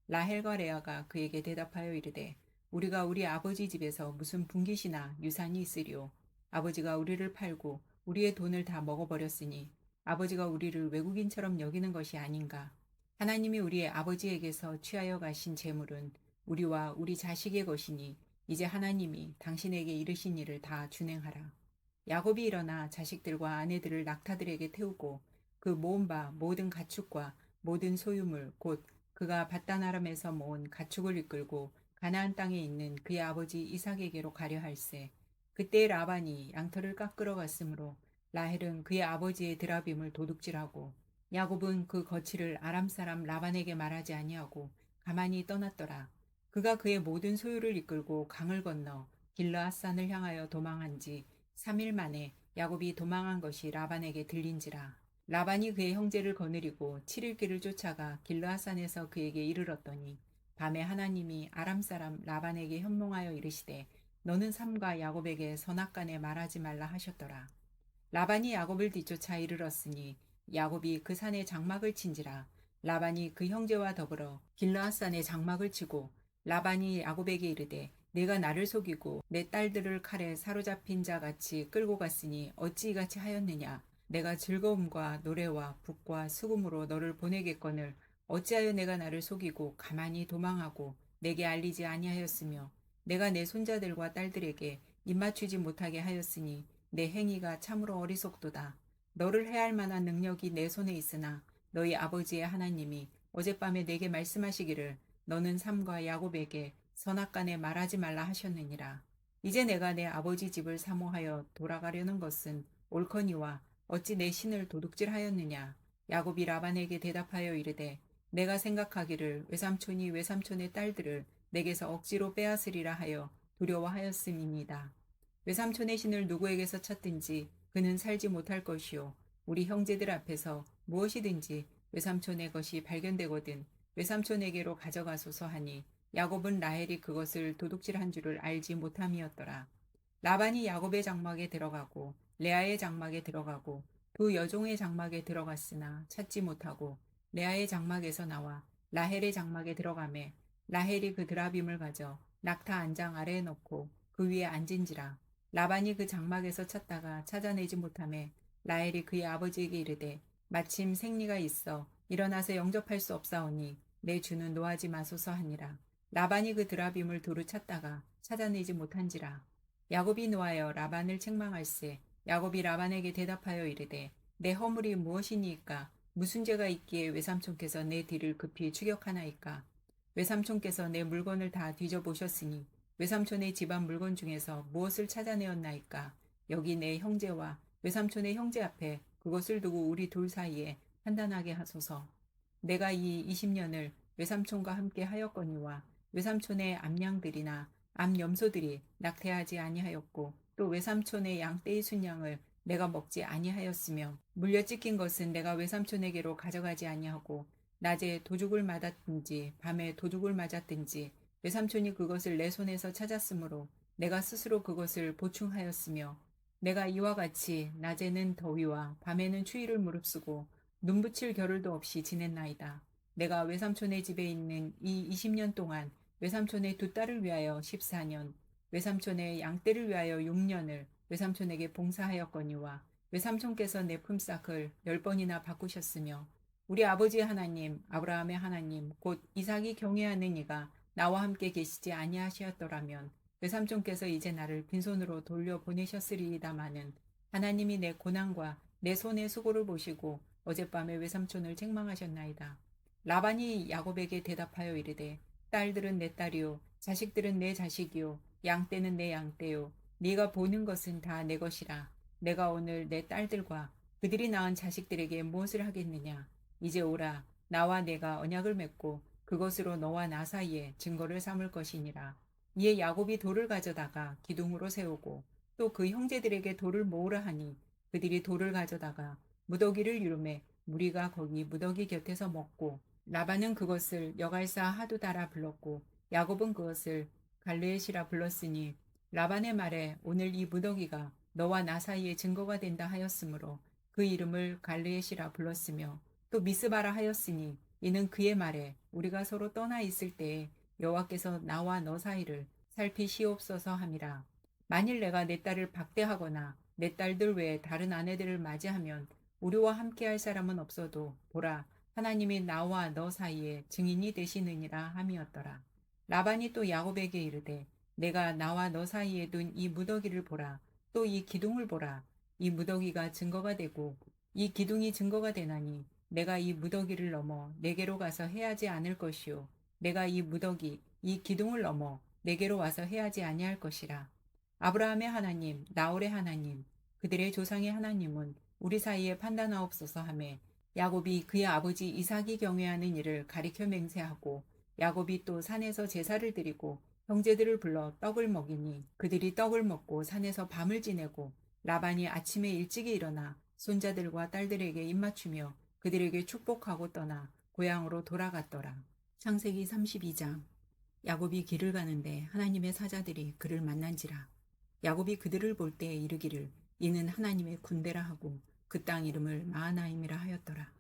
라헬과 레아가 그에게 대답하여 이르되 우리가 우리 아버지 집에서 무슨 분깃이나 유산이 있으리요. 아버지가 우리를 팔고 우리의 돈을 다 먹어버렸으니 아버지가 우리를 외국인처럼 여기는 것이 아닌가. 하나님이 우리의 아버지에게서 취하여 가신 재물은 우리와 우리 자식의 것이니 이제 하나님이 당신에게 이르신 일을 다 준행하라. 야곱이 일어나 자식들과 아내들을 낙타들에게 태우고 그 모은 바 모든 가축과 모든 소유물 곧 그가 밧단 아람에서 모은 가축을 이끌고 가나안 땅에 있는 그의 아버지 이삭에게로 가려 할세. 그때 라반이 양털을 깎으러 갔으므로 라헬은 그의 아버지의 드라빔을 도둑질하고 야곱은 그 거취를 아람 사람 라반에게 말하지 아니하고 가만히 떠났더라. 그가 그의 모든 소유를 이끌고 강을 건너 길르앗산을 향하여 도망한 지 3일 만에 야곱이 도망한 것이 라반에게 들린지라. 라반이 그의 형제를 거느리고 7일 길을 쫓아가 길르앗산에서 그에게 이르렀더니 밤에 하나님이 아람 사람 라반에게 현몽하여 이르시되 너는 삼가 야곱에게 선악간에 말하지 말라 하셨더라. 라반이 야곱을 뒤쫓아 이르렀으니 야곱이 그 산에 장막을 친지라. 라반이 그 형제와 더불어 길르앗산에 장막을 치고 라반이 야곱에게 이르되 내가 나를 속이고 내 딸들을 칼에 사로잡힌 자 같이 끌고 갔으니 어찌 이같이 하였느냐. 내가 즐거움과 노래와 북과 수금으로 너를 보내겠거늘 어찌하여 내가 나를 속이고 가만히 도망하고 내게 알리지 아니하였으며 내가 내 손자들과 딸들에게 입맞추지 못하게 하였으니 내 행위가 참으로 어리석도다. 너를 해할 만한 능력이 내 손에 있으나 너희 아버지의 하나님이 어젯밤에 내게 말씀하시기를 너는 삼가 야곱에게 선악간에 말하지 말라 하셨느니라. 이제 내가 내 아버지 집을 사모하여 돌아가려는 것은 옳거니와 어찌 내 신을 도둑질하였느냐. 야곱이 라반에게 대답하여 이르되 내가 생각하기를 외삼촌이 외삼촌의 딸들을 내게서 억지로 빼앗으리라 하여 두려워하였음이니이다. 외삼촌의 신을 누구에게서 찾든지 그는 살지 못할 것이요. 우리 형제들 앞에서 무엇이든지 외삼촌의 것이 발견되거든 외삼촌에게로 가져가소서 하니 야곱은 라헬이 그것을 도둑질한 줄을 알지 못함이었더라. 라반이 야곱의 장막에 들어가고 레아의 장막에 들어가고 두 여종의 장막에 들어갔으나 찾지 못하고 레아의 장막에서 나와 라헬의 장막에 들어가매 라헬이 그 드라빔을 가져 낙타 안장 아래에 넣고 그 위에 앉은지라. 라반이 그 장막에서 찾다가 찾아내지 못하매 라헬이 그의 아버지에게 이르되 마침 생리가 있어 일어나서 영접할 수 없사오니 내 주는 노하지 마소서 하니라. 라반이 그 드라빔을 두루 찾다가 찾아내지 못한지라. 야곱이 노하여 라반을 책망할세. 야곱이 라반에게 대답하여 이르되 내 허물이 무엇이니이까 무슨 죄가 있기에 외삼촌께서 내 뒤를 급히 추격하나이까. 외삼촌께서 내 물건을 다 뒤져보셨으니 외삼촌의 집안 물건 중에서 무엇을 찾아내었나이까. 여기 내 형제와 외삼촌의 형제 앞에 그것을 두고 우리 둘 사이에 판단하게 하소서. 내가 이 20년을 외삼촌과 함께 하였거니와 외삼촌의 암양들이나 암염소들이 낙태하지 아니하였고 또 외삼촌의 양떼의 순양을 내가 먹지 아니하였으며 물려 찢긴 것은 내가 외삼촌에게로 가져가지 아니하고 낮에 도둑을 맞았든지 밤에 도둑을 맞았든지 외삼촌이 그것을 내 손에서 찾았으므로 내가 스스로 그것을 보충하였으며 내가 이와 같이 낮에는 더위와 밤에는 추위를 무릅쓰고 눈 붙일 겨를도 없이 지냈나이다. 내가 외삼촌의 집에 있는 이 20년 동안 외삼촌의 두 딸을 위하여 14년, 외삼촌의 양떼를 위하여 6년을 외삼촌에게 봉사하였거니와 외삼촌께서 내 품삯을 10번이나 바꾸셨으며 우리 아버지의 하나님 아브라함의 하나님 곧 이삭이 경외하는 이가 나와 함께 계시지 아니하시었더라면 외삼촌께서 이제 나를 빈손으로 돌려보내셨으리이다마는 하나님이 내 고난과 내 손의 수고를 보시고 어젯밤에 외삼촌을 책망하셨나이다. 라반이 야곱에게 대답하여 이르되 딸들은 내 딸이요 자식들은 내 자식이요 양떼는 내 양떼요 네가 보는 것은 다 내 것이라. 내가 오늘 내 딸들과 그들이 낳은 자식들에게 무엇을 하겠느냐. 이제 오라 나와 내가 언약을 맺고 그것으로 너와 나 사이에 증거를 삼을 것이니라. 이에 야곱이 돌을 가져다가 기둥으로 세우고 또 그 형제들에게 돌을 모으라 하니 그들이 돌을 가져다가 무더기를 이루매 무리가 거기 무더기 곁에서 먹고 라반은 그것을 여갈사 하두다라 불렀고 야곱은 그것을 갈르엣이라 불렀으니 라반의 말에 오늘 이 무더기가 너와 나 사이에 증거가 된다 하였으므로 그 이름을 갈르엣이라 불렀으며 또 미스바라 하였으니 이는 그의 말에 우리가 서로 떠나 있을 때에 여호와께서 나와 너 사이를 살피시옵소서 함이라. 만일 내가 내 딸을 박대하거나 내 딸들 외에 다른 아내들을 맞이하면 우리와 함께할 사람은 없어도 보라 하나님이 나와 너 사이에 증인이 되시느니라 함이었더라. 라반이 또 야곱에게 이르되 내가 나와 너 사이에 둔 이 무더기를 보라. 또 이 기둥을 보라. 이 무더기가 증거가 되고 이 기둥이 증거가 되나니 내가 이 무더기를 넘어 내게로 가서 해하지 않을 것이요 내가 이 무더기 이 기둥을 넘어 내게로 와서 해하지 아니할 것이라. 아브라함의 하나님 나홀의 하나님 그들의 조상의 하나님은 우리 사이에 판단하옵소서 하매 야곱이 그의 아버지 이삭이 경외하는 일을 가리켜 맹세하고 야곱이 또 산에서 제사를 드리고 형제들을 불러 떡을 먹이니 그들이 떡을 먹고 산에서 밤을 지내고 라반이 아침에 일찍이 일어나 손자들과 딸들에게 입맞추며 그들에게 축복하고 떠나 고향으로 돌아갔더라. 창세기 32장. 야곱이 길을 가는데 하나님의 사자들이 그를 만난지라. 야곱이 그들을 볼 때에 이르기를 이는 하나님의 군대라 하고 그 땅 이름을 마하나임이라 하였더라.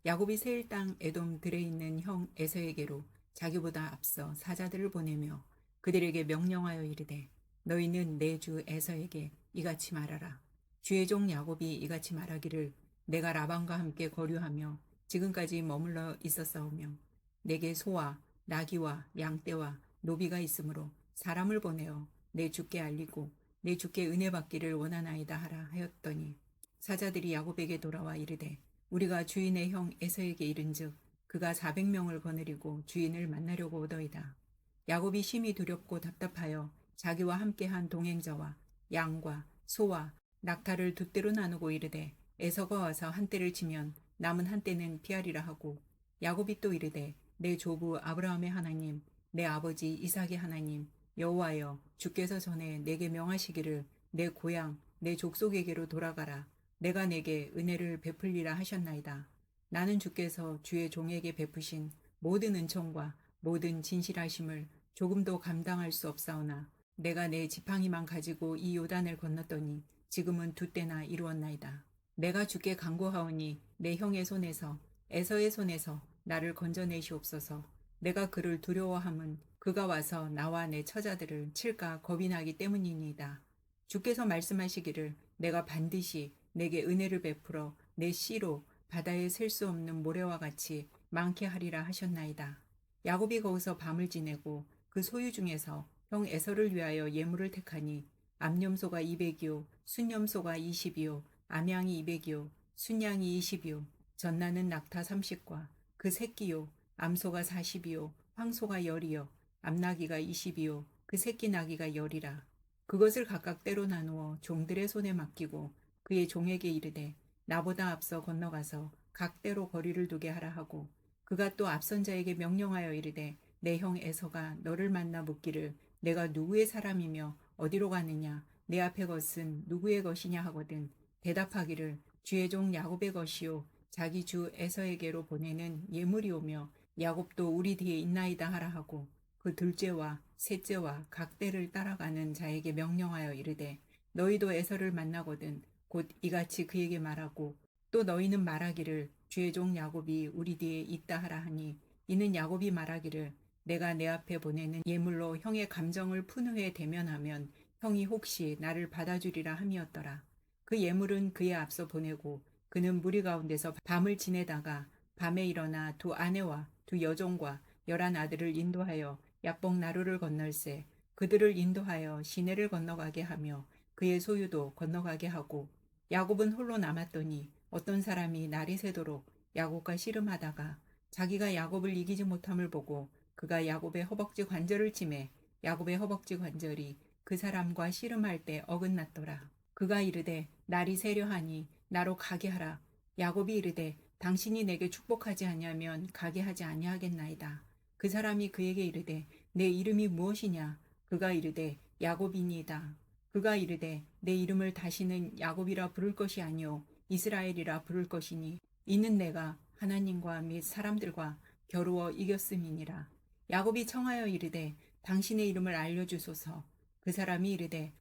야곱이 세일 땅 에돔 들에 있는 형 에서에게로 자기보다 앞서 사자들을 보내며 그들에게 명령하여 이르되 너희는 내 주 에서에게 이같이 말하라. 주의 종 야곱이 이같이 말하기를 내가 라반과 함께 거류하며 지금까지 머물러 있었사오며 내게 소와 나귀와 양떼와 노비가 있으므로 사람을 보내어 내 주께 알리고 내 주께 은혜 받기를 원하나이다 하라 하였더니 사자들이 야곱에게 돌아와 이르되 우리가 주인의 형 에서에게 이른즉 그가 400명을 거느리고 주인을 만나려고 오더이다. 야곱이 심히 두렵고 답답하여 자기와 함께한 동행자와 양과 소와 낙타를 두 떼로 나누고 이르되 에서가 와서 한 떼를 치면 남은 한 떼는 피하리라 하고 야곱이 또 이르되 내 조부 아브라함의 하나님 내 아버지 이삭의 하나님 여호와여 주께서 전에 내게 명하시기를 내 고향 내 족속에게로 돌아가라 내가 내게 은혜를 베풀리라 하셨나이다. 나는 주께서 주의 종에게 베푸신 모든 은총과 모든 진실하심을 조금도 감당할 수 없사오나 내가 내 지팡이만 가지고 이 요단을 건넜더니 지금은 두 때나 이루었나이다. 내가 주께 간구하오니 내 형의 손에서 에서의 손에서 나를 건져내시옵소서. 내가 그를 두려워함은 그가 와서 나와 내 처자들을 칠까 겁이 나기 때문이니이다. 주께서 말씀하시기를 내가 반드시 내게 은혜를 베풀어 내 씨로 바다에 셀 수 없는 모래와 같이 많게 하리라 하셨나이다. 야곱이 거기서 밤을 지내고 그 소유 중에서 형 에서를 위하여 예물을 택하니 암염소가 200이요 순염소가 20이요 암양이 200이요 순양이 20이요 젖나는 낙타 30과 그 새끼요 암소가 40이요 황소가 10이요 암나귀가 20이요 그 새끼 나귀가 10이라. 그것을 각각 때로 나누어 종들의 손에 맡기고 그의 종에게 이르되 나보다 앞서 건너가서 각 때로 거리를 두게 하라 하고 그가 또 앞선 자에게 명령하여 이르되 내 형 에서가 너를 만나 묻기를 내가 누구의 사람이며 어디로 가느냐 내 앞에 것은 누구의 것이냐 하거든 대답하기를 주의 종 야곱의 것이요 자기 주 에서에게로 보내는 예물이오며 야곱도 우리 뒤에 있나이다 하라 하고 그 둘째와 셋째와 각 때를 따라가는 자에게 명령하여 이르되 너희도 에서를 만나거든 곧 이같이 그에게 말하고 또 너희는 말하기를 주의 종 야곱이 우리 뒤에 있다 하라 하니 이는 야곱이 말하기를 내가 내 앞에 보내는 예물로 형의 감정을 푼 후에 대면하면 형이 혹시 나를 받아주리라 함이었더라. 그 예물은 그의 앞서 보내고 그는 무리 가운데서 밤을 지내다가 밤에 일어나 두 아내와 두 여종과 11 아들을 인도하여 야복 나루를 건널세 그들을 인도하여 시내를 건너가게 하며 그의 소유도 건너가게 하고 야곱은 홀로 남았더니 어떤 사람이 날이 새도록 야곱과 씨름하다가 자기가 야곱을 이기지 못함을 보고 그가 야곱의 허벅지 관절을 치매 야곱의 허벅지 관절이 그 사람과 씨름할 때 어긋났더라. 그가 이르되 날이 새려하니 나로 가게 하라. 야곱이 이르되 당신이 내게 축복하지 아니하면 가게 하지 아니하겠나이다. 그 사람이 그에게 이르되 내 이름이 무엇이냐? 그가 이르되 야곱이니이다. 그가 이르되 내 이름을 다시는 야곱이라 부를 것이 아니요 이스라엘이라 부를 것이니 이는 내가 하나님과 및 사람들과 겨루어 이겼음이니라. 야곱이 청하여 이르되 당신의 이름을 알려주소서. 그 사람이 이르되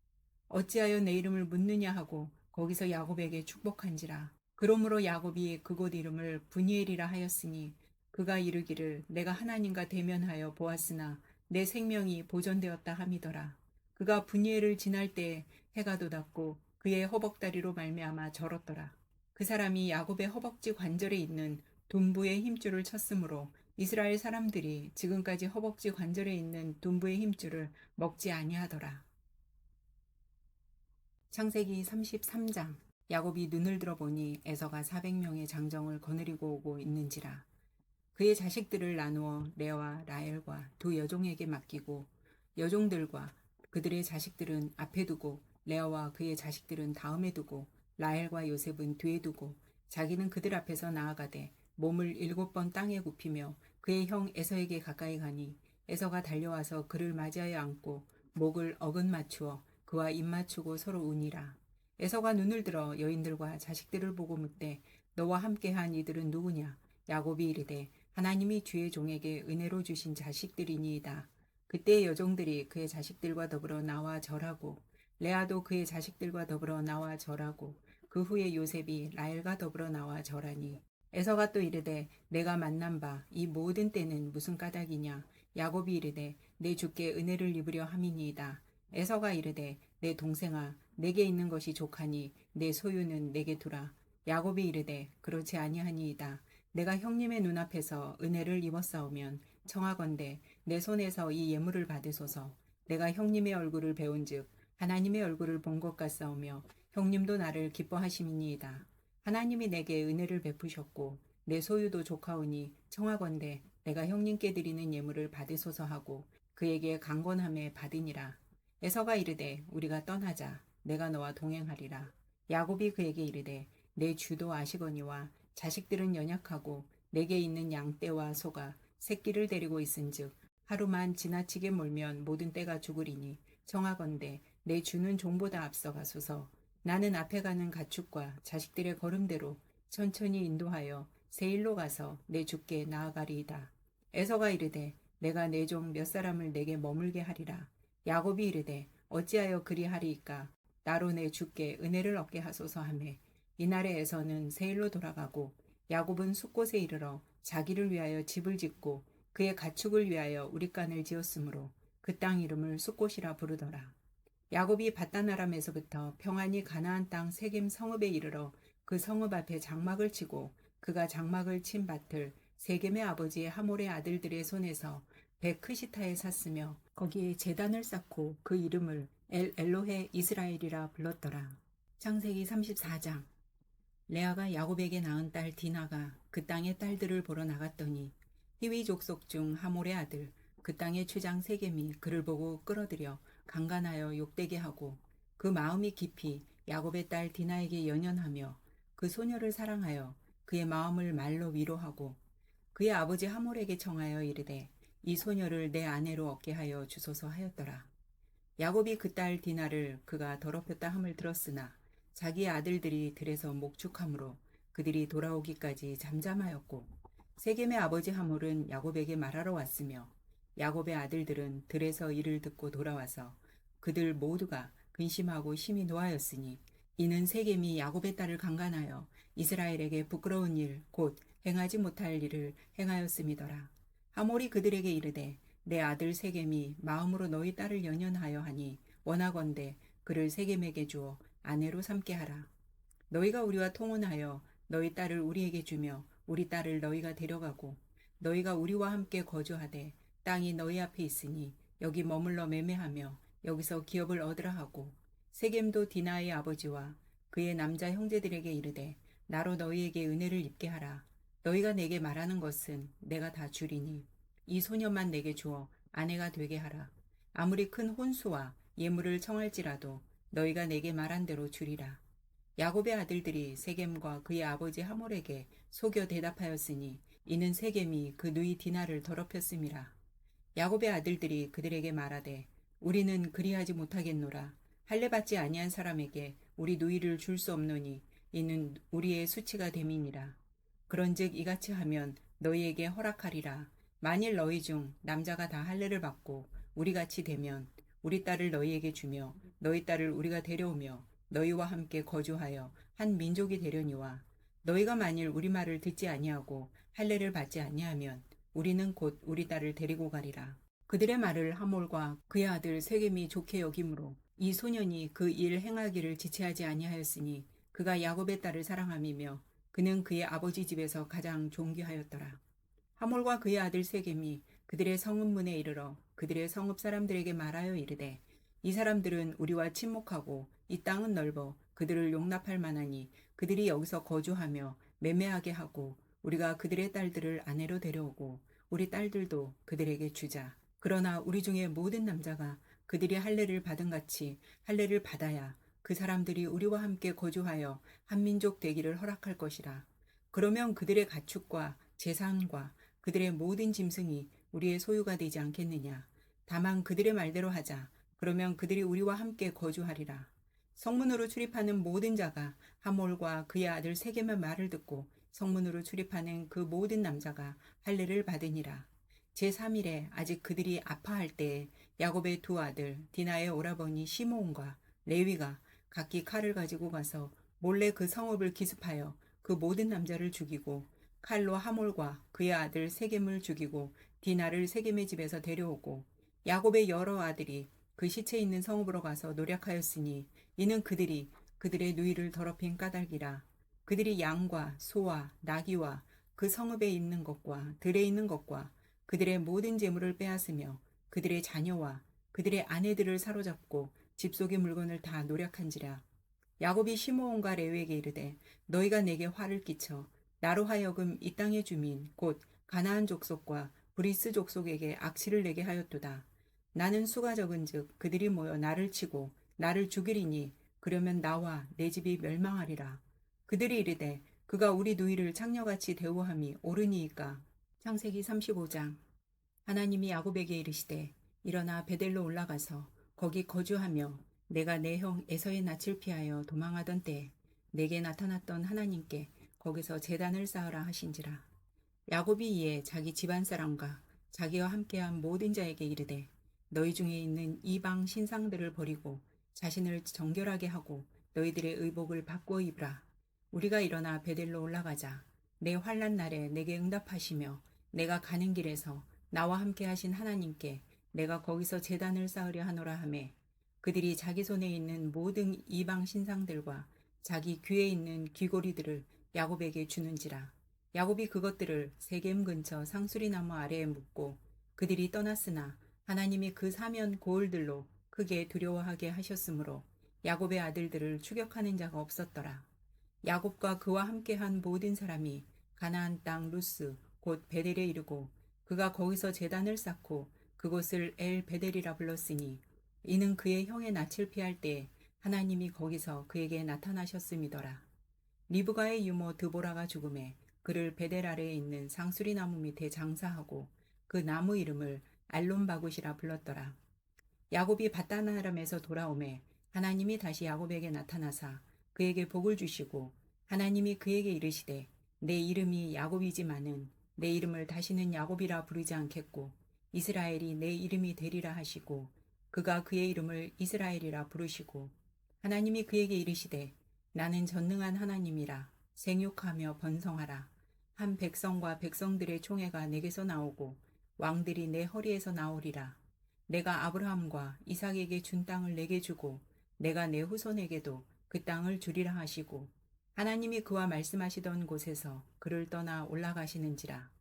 어찌하여 내 이름을 묻느냐 하고 거기서 야곱에게 축복한지라. 그러므로 야곱이 그곳 이름을 브니엘이라 하였으니 그가 이르기를 내가 하나님과 대면하여 보았으나 내 생명이 보존되었다 함이더라. 그가 브니엘을 지날 때에 해가 돋았고 그의 허벅다리로 말미암아 절었더라. 그 사람이 야곱의 허벅지 관절에 있는 둔부의 힘줄을 쳤으므로 이스라엘 사람들이 지금까지 허벅지 관절에 있는 둔부의 힘줄을 먹지 아니하더라. 창세기 33장. 야곱이 눈을 들어보니 에서가 400명의 장정을 거느리고 오고 있는지라. 그의 자식들을 나누어 레아와 라헬과 두 여종에게 맡기고 여종들과 그들의 자식들은 앞에 두고 레아와 그의 자식들은 다음에 두고 라헬과 요셉은 뒤에 두고 자기는 그들 앞에서 나아가되 몸을 7번 땅에 굽히며 그의 형 에서에게 가까이 가니 에서가 달려와서 그를 맞이하여 안고 목을 어긋 맞추어 그와 입 맞추고 서로 우니라. 에서가 눈을 들어 여인들과 자식들을 보고 묻되 너와 함께한 이들은 누구냐? 야곱이 이르되 하나님이 주의 종에게 은혜로 주신 자식들이니이다. 그때 여종들이 그의 자식들과 더불어 나와 절하고 레아도 그의 자식들과 더불어 나와 절하고 그 후에 요셉이 라헬과 더불어 나와 절하니 에서가 또 이르되 내가 만난 바 이 모든 때는 무슨 까닭이냐? 야곱이 이르되 내 주께 은혜를 입으려 함이니이다. 에서가 이르되 내 동생아 내게 있는 것이 족하니 내 소유는 내게 두라. 야곱이 이르되 그렇지 아니하니이다. 내가 형님의 눈앞에서 은혜를 입었사오면 청하건대 내 손에서 이 예물을 받으소서. 내가 형님의 얼굴을 배운즉 하나님의 얼굴을 본 것 같사오며 형님도 나를 기뻐하심이니이다. 하나님이 내게 은혜를 베푸셨고 내 소유도 족하오니 청하건대 내가 형님께 드리는 예물을 받으소서 하고 그에게 강권함에 받으니라. 에서가 이르되 우리가 떠나자. 내가 너와 동행하리라. 야곱이 그에게 이르되 내 주도 아시거니와 자식들은 연약하고 내게 있는 양떼와 소가 새끼를 데리고 있은즉 하루만 지나치게 몰면 모든 떼가 죽으리니 청하건대 내 주는 종보다 앞서 가소서. 나는 앞에 가는 가축과 자식들의 걸음대로 천천히 인도하여 세일로 가서 내 주께 나아가리이다. 에서가 이르되 내가 내 종 몇 사람을 내게 머물게 하리라. 야곱이 이르되 어찌하여 그리하리이까? 나로 내 주께 은혜를 얻게 하소서 하매 이날에 에서는 세일로 돌아가고 야곱은 숫곳에 이르러 자기를 위하여 집을 짓고 그의 가축을 위하여 우릿간을 지었으므로 그 땅 이름을 숫곳이라 부르더라. 야곱이 밧단아람에서부터 평안히 가나안 땅 세겜 성읍에 이르러 그 성읍 앞에 장막을 치고 그가 장막을 친 밭을 세겜의 아버지 하몰의 아들들의 손에서 베크시타에 샀으며 거기에 제단을 쌓고 그 이름을 엘로헤 이스라엘이라 불렀더라. 창세기 34장. 레아가 야곱에게 낳은 딸 디나가 그 땅의 딸들을 보러 나갔더니 히위 족속 중 하몰의 아들 그 땅의 추장 세겜이 그를 보고 끌어들여 강간하여 욕되게 하고 그 마음이 깊이 야곱의 딸 디나에게 연연하며 그 소녀를 사랑하여 그의 마음을 말로 위로하고 그의 아버지 하몰에게 청하여 이르되 이 소녀를 내 아내로 얻게 하여 주소서 하였더라. 야곱이 그 딸 디나를 그가 더럽혔다 함을 들었으나 자기의 아들들이 들에서 목축함으로 그들이 돌아오기까지 잠잠하였고 세겜의 아버지 하몰은 야곱에게 말하러 왔으며 야곱의 아들들은 들에서 이를 듣고 돌아와서 그들 모두가 근심하고 심히 노하였으니 이는 세겜이 야곱의 딸을 강간하여 이스라엘에게 부끄러운 일 곧 행하지 못할 일을 행하였음이더라. 하몰이 그들에게 이르되 내 아들 세겜이 마음으로 너희 딸을 연연하여 하니 원하건대 그를 세겜에게 주어 아내로 삼게 하라. 너희가 우리와 통혼하여 너희 딸을 우리에게 주며 우리 딸을 너희가 데려가고 너희가 우리와 함께 거주하되 땅이 너희 앞에 있으니 여기 머물러 매매하며 여기서 기업을 얻으라 하고 세겜도 디나의 아버지와 그의 남자 형제들에게 이르되 나로 너희에게 은혜를 입게 하라. 너희가 내게 말하는 것은 내가 다 주리니 이 소녀만 내게 주어 아내가 되게 하라. 아무리 큰 혼수와 예물을 청할지라도 너희가 내게 말한 대로 주리라. 야곱의 아들들이 세겜과 그의 아버지 하몰에게 속여 대답하였으니 이는 세겜이 그 누이 디나를 더럽혔음이라. 야곱의 아들들이 그들에게 말하되 우리는 그리하지 못하겠노라. 할례 받지 아니한 사람에게 우리 누이를 줄 수 없노니 이는 우리의 수치가 됨이니라. 그런즉 이같이 하면 너희에게 허락하리라. 만일 너희 중 남자가 다 할례를 받고 우리같이 되면 우리 딸을 너희에게 주며 너희 딸을 우리가 데려오며 너희와 함께 거주하여 한 민족이 되려니와 너희가 만일 우리 말을 듣지 아니하고 할례를 받지 아니하면 우리는 곧 우리 딸을 데리고 가리라. 그들의 말을 하몰과 그의 아들 세겜이 좋게 여김으로 이 소년이 그 일 행하기를 지체하지 아니하였으니 그가 야곱의 딸을 사랑함이며 그는 그의 아버지 집에서 가장 존귀하였더라. 하몰과 그의 아들 세겜이 그들의 성읍문에 이르러 그들의 성읍 사람들에게 말하여 이르되 이 사람들은 우리와 친목하고 이 땅은 넓어 그들을 용납할 만하니 그들이 여기서 거주하며 매매하게 하고 우리가 그들의 딸들을 아내로 데려오고 우리 딸들도 그들에게 주자. 그러나 우리 중에 모든 남자가 그들이 할례를 받은 같이 할례를 받아야 그 사람들이 우리와 함께 거주하여 한 민족 되기를 허락할 것이라. 그러면 그들의 가축과 재산과 그들의 모든 짐승이 우리의 소유가 되지 않겠느냐. 다만 그들의 말대로 하자. 그러면 그들이 우리와 함께 거주하리라. 성문으로 출입하는 모든 자가 하몰과 그의 아들 세겜의 말을 듣고 성문으로 출입하는 그 모든 남자가 할례를 받으니라. 제3일에 아직 그들이 아파할 때에 야곱의 두 아들 디나의 오라버니 시므온과 레위가 각기 칼을 가지고 가서 몰래 그 성읍을 기습하여 그 모든 남자를 죽이고 칼로 하몰과 그의 아들 세겜을 죽이고 디나를 세겜의 집에서 데려오고 야곱의 여러 아들이 그 시체 있는 성읍으로 가서 노력하였으니 이는 그들이 그들의 누이를 더럽힌 까닭이라. 그들이 양과 소와 나귀와 그 성읍에 있는 것과 들에 있는 것과 그들의 모든 재물을 빼앗으며 그들의 자녀와 그들의 아내들을 사로잡고 집 속의 물건을 다 노력한지라. 야곱이 시므온과 레위에게 이르되 너희가 내게 화를 끼쳐 나로 하여금 이 땅의 주민 곧 가나안 족속과 브리스 족속에게 악취를 내게 하였도다. 나는 수가 적은즉 그들이 모여 나를 치고 나를 죽이리니 그러면 나와 내 집이 멸망하리라. 그들이 이르되 그가 우리 누이를 창녀같이 대우함이 옳으니이까. 창세기 35장. 하나님이 야곱에게 이르시되 일어나 베델로 올라가서 거기 거주하며 내가 내 형 에서의 낯을 피하여 도망하던 때에 내게 나타났던 하나님께 거기서 제단을 쌓으라 하신지라. 야곱이 이에 자기 집안 사람과 자기와 함께한 모든 자에게 이르되 너희 중에 있는 이방 신상들을 버리고 자신을 정결하게 하고 너희들의 의복을 바꾸어 입으라. 우리가 일어나 베델로 올라가자. 내 환난 날에 내게 응답하시며 내가 가는 길에서 나와 함께 하신 하나님께 내가 거기서 제단을 쌓으려 하노라 하매 그들이 자기 손에 있는 모든 이방 신상들과 자기 귀에 있는 귀고리들을 야곱에게 주는지라. 야곱이 그것들을 세겜 근처 상수리 나무 아래에 묻고 그들이 떠났으나 하나님이 그 사면 고을들로 크게 두려워하게 하셨으므로 야곱의 아들들을 추격하는 자가 없었더라. 야곱과 그와 함께한 모든 사람이 가나안 땅 루스 곧 베델에 이르고 그가 거기서 제단을 쌓고 그곳을 엘 베델이라 불렀으니 이는 그의 형의 낯을 피할 때 하나님이 거기서 그에게 나타나셨음이더라. 리브가의 유모 드보라가 죽음에 그를 베델 아래에 있는 상수리 나무 밑에 장사하고 그 나무 이름을 알론바굿이라 불렀더라. 야곱이 바단 아람에서 돌아오매 하나님이 다시 야곱에게 나타나사 그에게 복을 주시고 하나님이 그에게 이르시되 내 이름이 야곱이지만은 내 이름을 다시는 야곱이라 부르지 않겠고 이스라엘이 내 이름이 되리라 하시고 그가 그의 이름을 이스라엘이라 부르시고 하나님이 그에게 이르시되 나는 전능한 하나님이라 생육하며 번성하라. 한 백성과 백성들의 총회가 내게서 나오고 왕들이 내 허리에서 나오리라. 내가 아브라함과 이삭에게 준 땅을 내게 주고 내가 내 후손에게도 그 땅을 주리라 하시고 하나님이 그와 말씀하시던 곳에서 그를 떠나 올라가시는지라.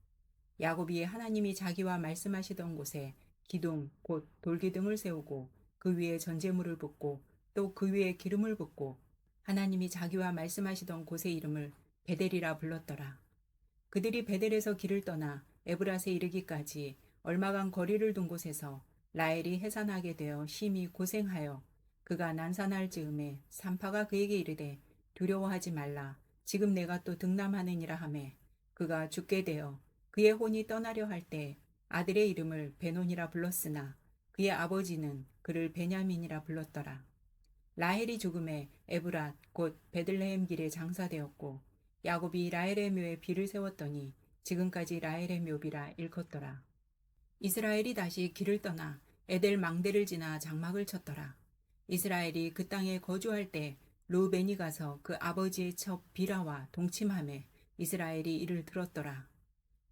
야곱이 하나님이 자기와 말씀하시던 곳에 기둥 곧 돌기둥을 세우고 그 위에 전제물을 붓고 또 그 위에 기름을 붓고 하나님이 자기와 말씀하시던 곳의 이름을 베델이라 불렀더라. 그들이 베델에서 길을 떠나 에브랏에 이르기까지 얼마간 거리를 둔 곳에서 라헬이 해산하게 되어 심히 고생하여 그가 난산할 즈음에 산파가 그에게 이르되 두려워하지 말라. 지금 내가 또 등남하느니라 하매 그가 죽게 되어 그의 혼이 떠나려 할 때 아들의 이름을 베논이라 불렀으나 그의 아버지는 그를 베냐민이라 불렀더라. 라헬이 죽음에 에브랏 곧 베들레헴 길에 장사되었고 야곱이 라헬의 묘에 비를 세웠더니 지금까지 라헬의 묘비라 일컫더라. 이스라엘이 다시 길을 떠나 에델 망대를 지나 장막을 쳤더라. 이스라엘이 그 땅에 거주할 때 르우벤이 가서 그 아버지의 첩 비라와 동침하매 이스라엘이 이를 들었더라.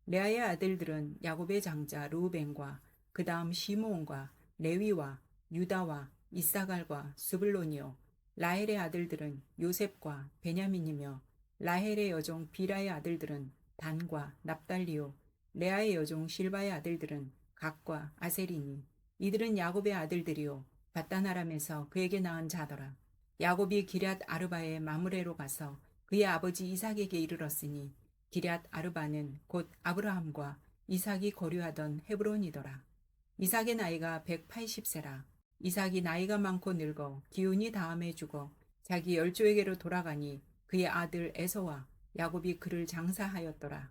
레아의 아들들은 야곱의 장자 르우벤과 그 다음 시므온과 레위와 유다와 이사갈과 스불론이요. 라헬의 아들들은 요셉과 베냐민이며 라헬의 여종 비라의 아들들은 단과 납달리요. 레아의 여종 실바의 아들들은 각과 아셀이니 이들은 야곱의 아들들이요. 바단 아람에서 그에게 낳은 자더라. 야곱이 기럇 아르바의 마므레로 가서 그의 아버지 이삭에게 이르렀으니 기럇 아르바는 곧 아브라함과 이삭이 거류하던 헤브론이더라. 이삭의 나이가 180세라. 이삭이 나이가 많고 늙어 기운이 다함에 죽어 자기 열조에게로 돌아가니 그의 아들 에서와 야곱이 그를 장사하였더라.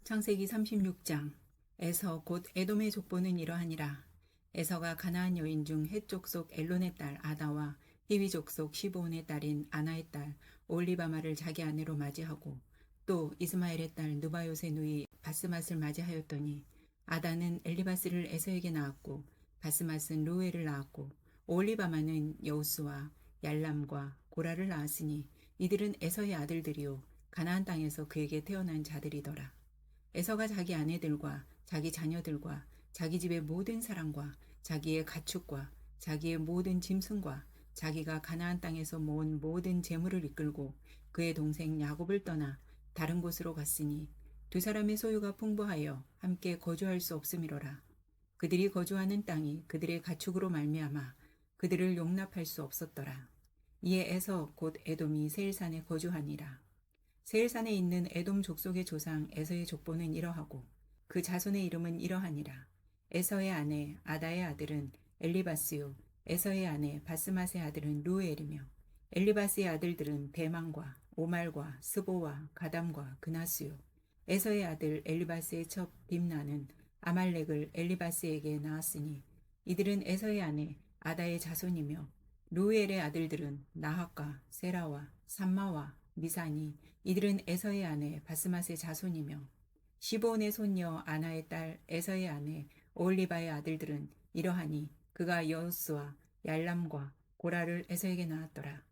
창세기 36장. 에서 곧 에돔의 족보는 이러하니라. 에서가 가나안 여인 중 헷 족속 엘론의 딸 아다와 히위 족속 시브온의 딸인 아나의 딸 올리바마를 자기 아내로 맞이하고 또 이스마엘의 딸 느바요의 누이 바스맛을 맞이하였더니 아다는 엘리바스를 에서에게 낳았고 바스맛은 루엘을 낳았고 올리바마는 여우스와 얄람과 고라를 낳았으니 이들은 에서의 아들들이요 가나안 땅에서 그에게 태어난 자들이더라. 에서가 자기 아내들과 자기 자녀들과 자기 집의 모든 사람과 자기의 가축과 자기의 모든 짐승과 자기가 가나안 땅에서 모은 모든 재물을 이끌고 그의 동생 야곱을 떠나 다른 곳으로 갔으니 두 사람의 소유가 풍부하여 함께 거주할 수 없음이로라. 그들이 거주하는 땅이 그들의 가축으로 말미암아 그들을 용납할 수 없었더라. 이에 에서 곧 에돔이 세일산에 거주하니라. 세일산에 있는 에돔 족속의 조상 에서의 족보는 이러하고 그 자손의 이름은 이러하니라. 에서의 아내 아다의 아들은 엘리바스요 에서의 아내 바스맛의 아들은 루엘이며 엘리바스의 아들들은 대만과 오말과 스보와 가담과 그나스요. 에서의 아들 엘리바스의 첩 딥나는 아말렉을 엘리바스에게 낳았으니 이들은 에서의 아내 아다의 자손이며 루엘의 아들들은 나핫과 세라와 삼마와 미사니 이들은 에서의 아내 바스맛의 자손이며 시브온의 손녀 아나의 딸 에서의 아내 오올리바의 아들들은 이러하니 그가 여우스와 얄람과 고라를 에서에게 낳았더라.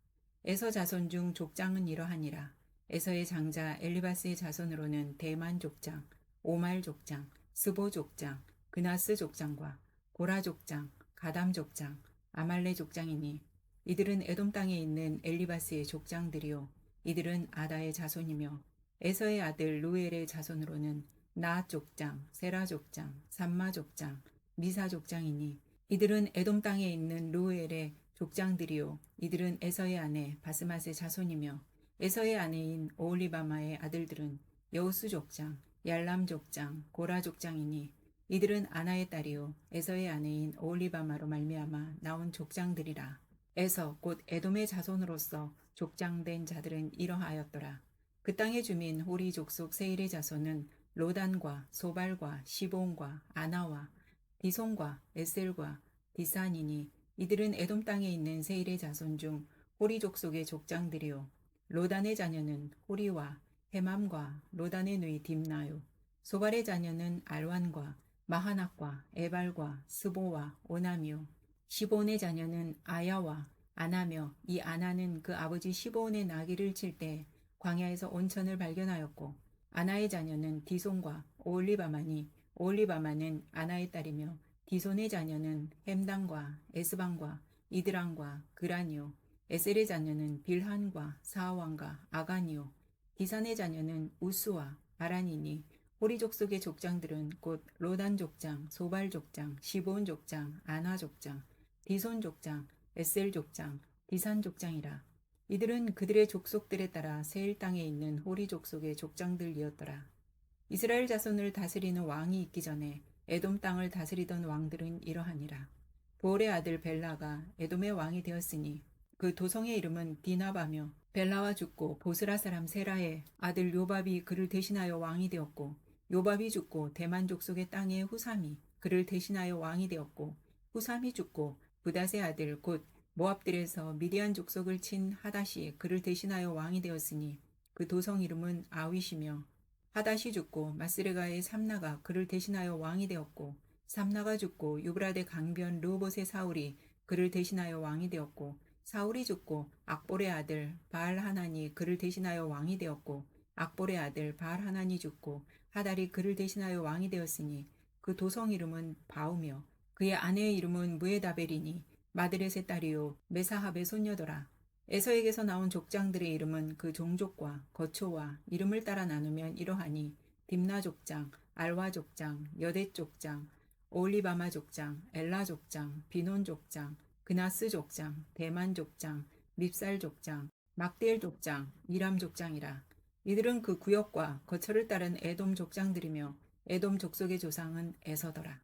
에서 자손 중 족장은 이러하니라. 에서의 장자 엘리바스의 자손으로는 대만 족장, 오말 족장, 스보 족장, 그나스 족장과 고라 족장, 가담 족장, 아말레 족장이니 이들은 에돔 땅에 있는 엘리바스의 족장들이요 이들은 아다의 자손이며 에서의 아들 루엘의 자손으로는 나앗 족장, 세라 족장, 삼마 족장, 미사 족장이니 이들은 에돔 땅에 있는 루엘의 족장들이요 이들은 에서의 아내 바스맛의 자손이며 에서의 아내인 오올리바마의 아들들은 여우스 족장, 얄람 족장, 고라 족장이니 이들은 아나의 딸이요 에서의 아내인 오올리바마로 말미암아 나온 족장들이라. 에서 곧 에돔의 자손으로서 족장된 자들은 이러하였더라. 그 땅의 주민 호리 족속 세일의 자손은 로단과 소발과 시본과 아나와 디손과 에셀과 디산이니 이들은 에돔 땅에 있는 세일의 자손 중 호리 족속의 족장들이요 로단의 자녀는 호리와 헤맘과 로단의 누이 딥나요 소발의 자녀는 알완과 마하낙과 에발과 스보와 오나미요 시본의 자녀는 아야와 아나며 이 아나는 그 아버지 시본의 나귀를 칠 때 광야에서 온천을 발견하였고 아나의 자녀는 디손과 오올리바마니 오올리바마는 아나의 딸이며 디손의 자녀는 햄당과 에스방과 이드랑과 그라니요 에셀의 자녀는 빌한과 사하왕과 아가니요 디산의 자녀는 우스와 아란이니 호리 족속의 족장들은 곧 로단 족장, 소발 족장, 시본 족장, 아나 족장, 디손 족장, 에셀 족장, 디산 족장이라. 이들은 그들의 족속들에 따라 세일 땅에 있는 호리 족속의 족장들이었더라. 이스라엘 자손을 다스리는 왕이 있기 전에 에돔 땅을 다스리던 왕들은 이러하니라. 보올의 아들 벨라가 에돔의 왕이 되었으니 그 도성의 이름은 디나바며 벨라와 죽고 보스라 사람 세라의 아들 요밥이 그를 대신하여 왕이 되었고 요밥이 죽고 대만 족속의 땅의 후삼이 그를 대신하여 왕이 되었고 후삼이 죽고 부닷의 아들 곧 모압들에서 미디안 족속을 친 하닷이 그를 대신하여 왕이 되었으니 그 도성 이름은 아윗이며 하닷이 죽고 마스레가의 삼나가 그를 대신하여 왕이 되었고 삼나가 죽고 유브라데 강변 르호봇의 사울이 그를 대신하여 왕이 되었고 사울이 죽고 악볼의 아들 바알하난이 그를 대신하여 왕이 되었고 악볼의 아들 바알하난이 죽고 하달이 그를 대신하여 왕이 되었으니 그 도성 이름은 바우며 그의 아내의 이름은 무에다벨이니 마드렛의 딸이요 메사합의 손녀더라. 에서에게서 나온 족장들의 이름은 그 종족과 거초와 이름을 따라 나누면 이러하니 딥나 족장, 알와 족장, 여댓 족장, 오올리바마 족장, 엘라 족장, 비논 족장, 그나스 족장, 대만 족장, 밉살 족장, 막디엘 족장, 이람 족장이라. 이들은 그 구역과 거처를 따른 에돔 족장들이며 에돔 족속의 조상은 에서더라.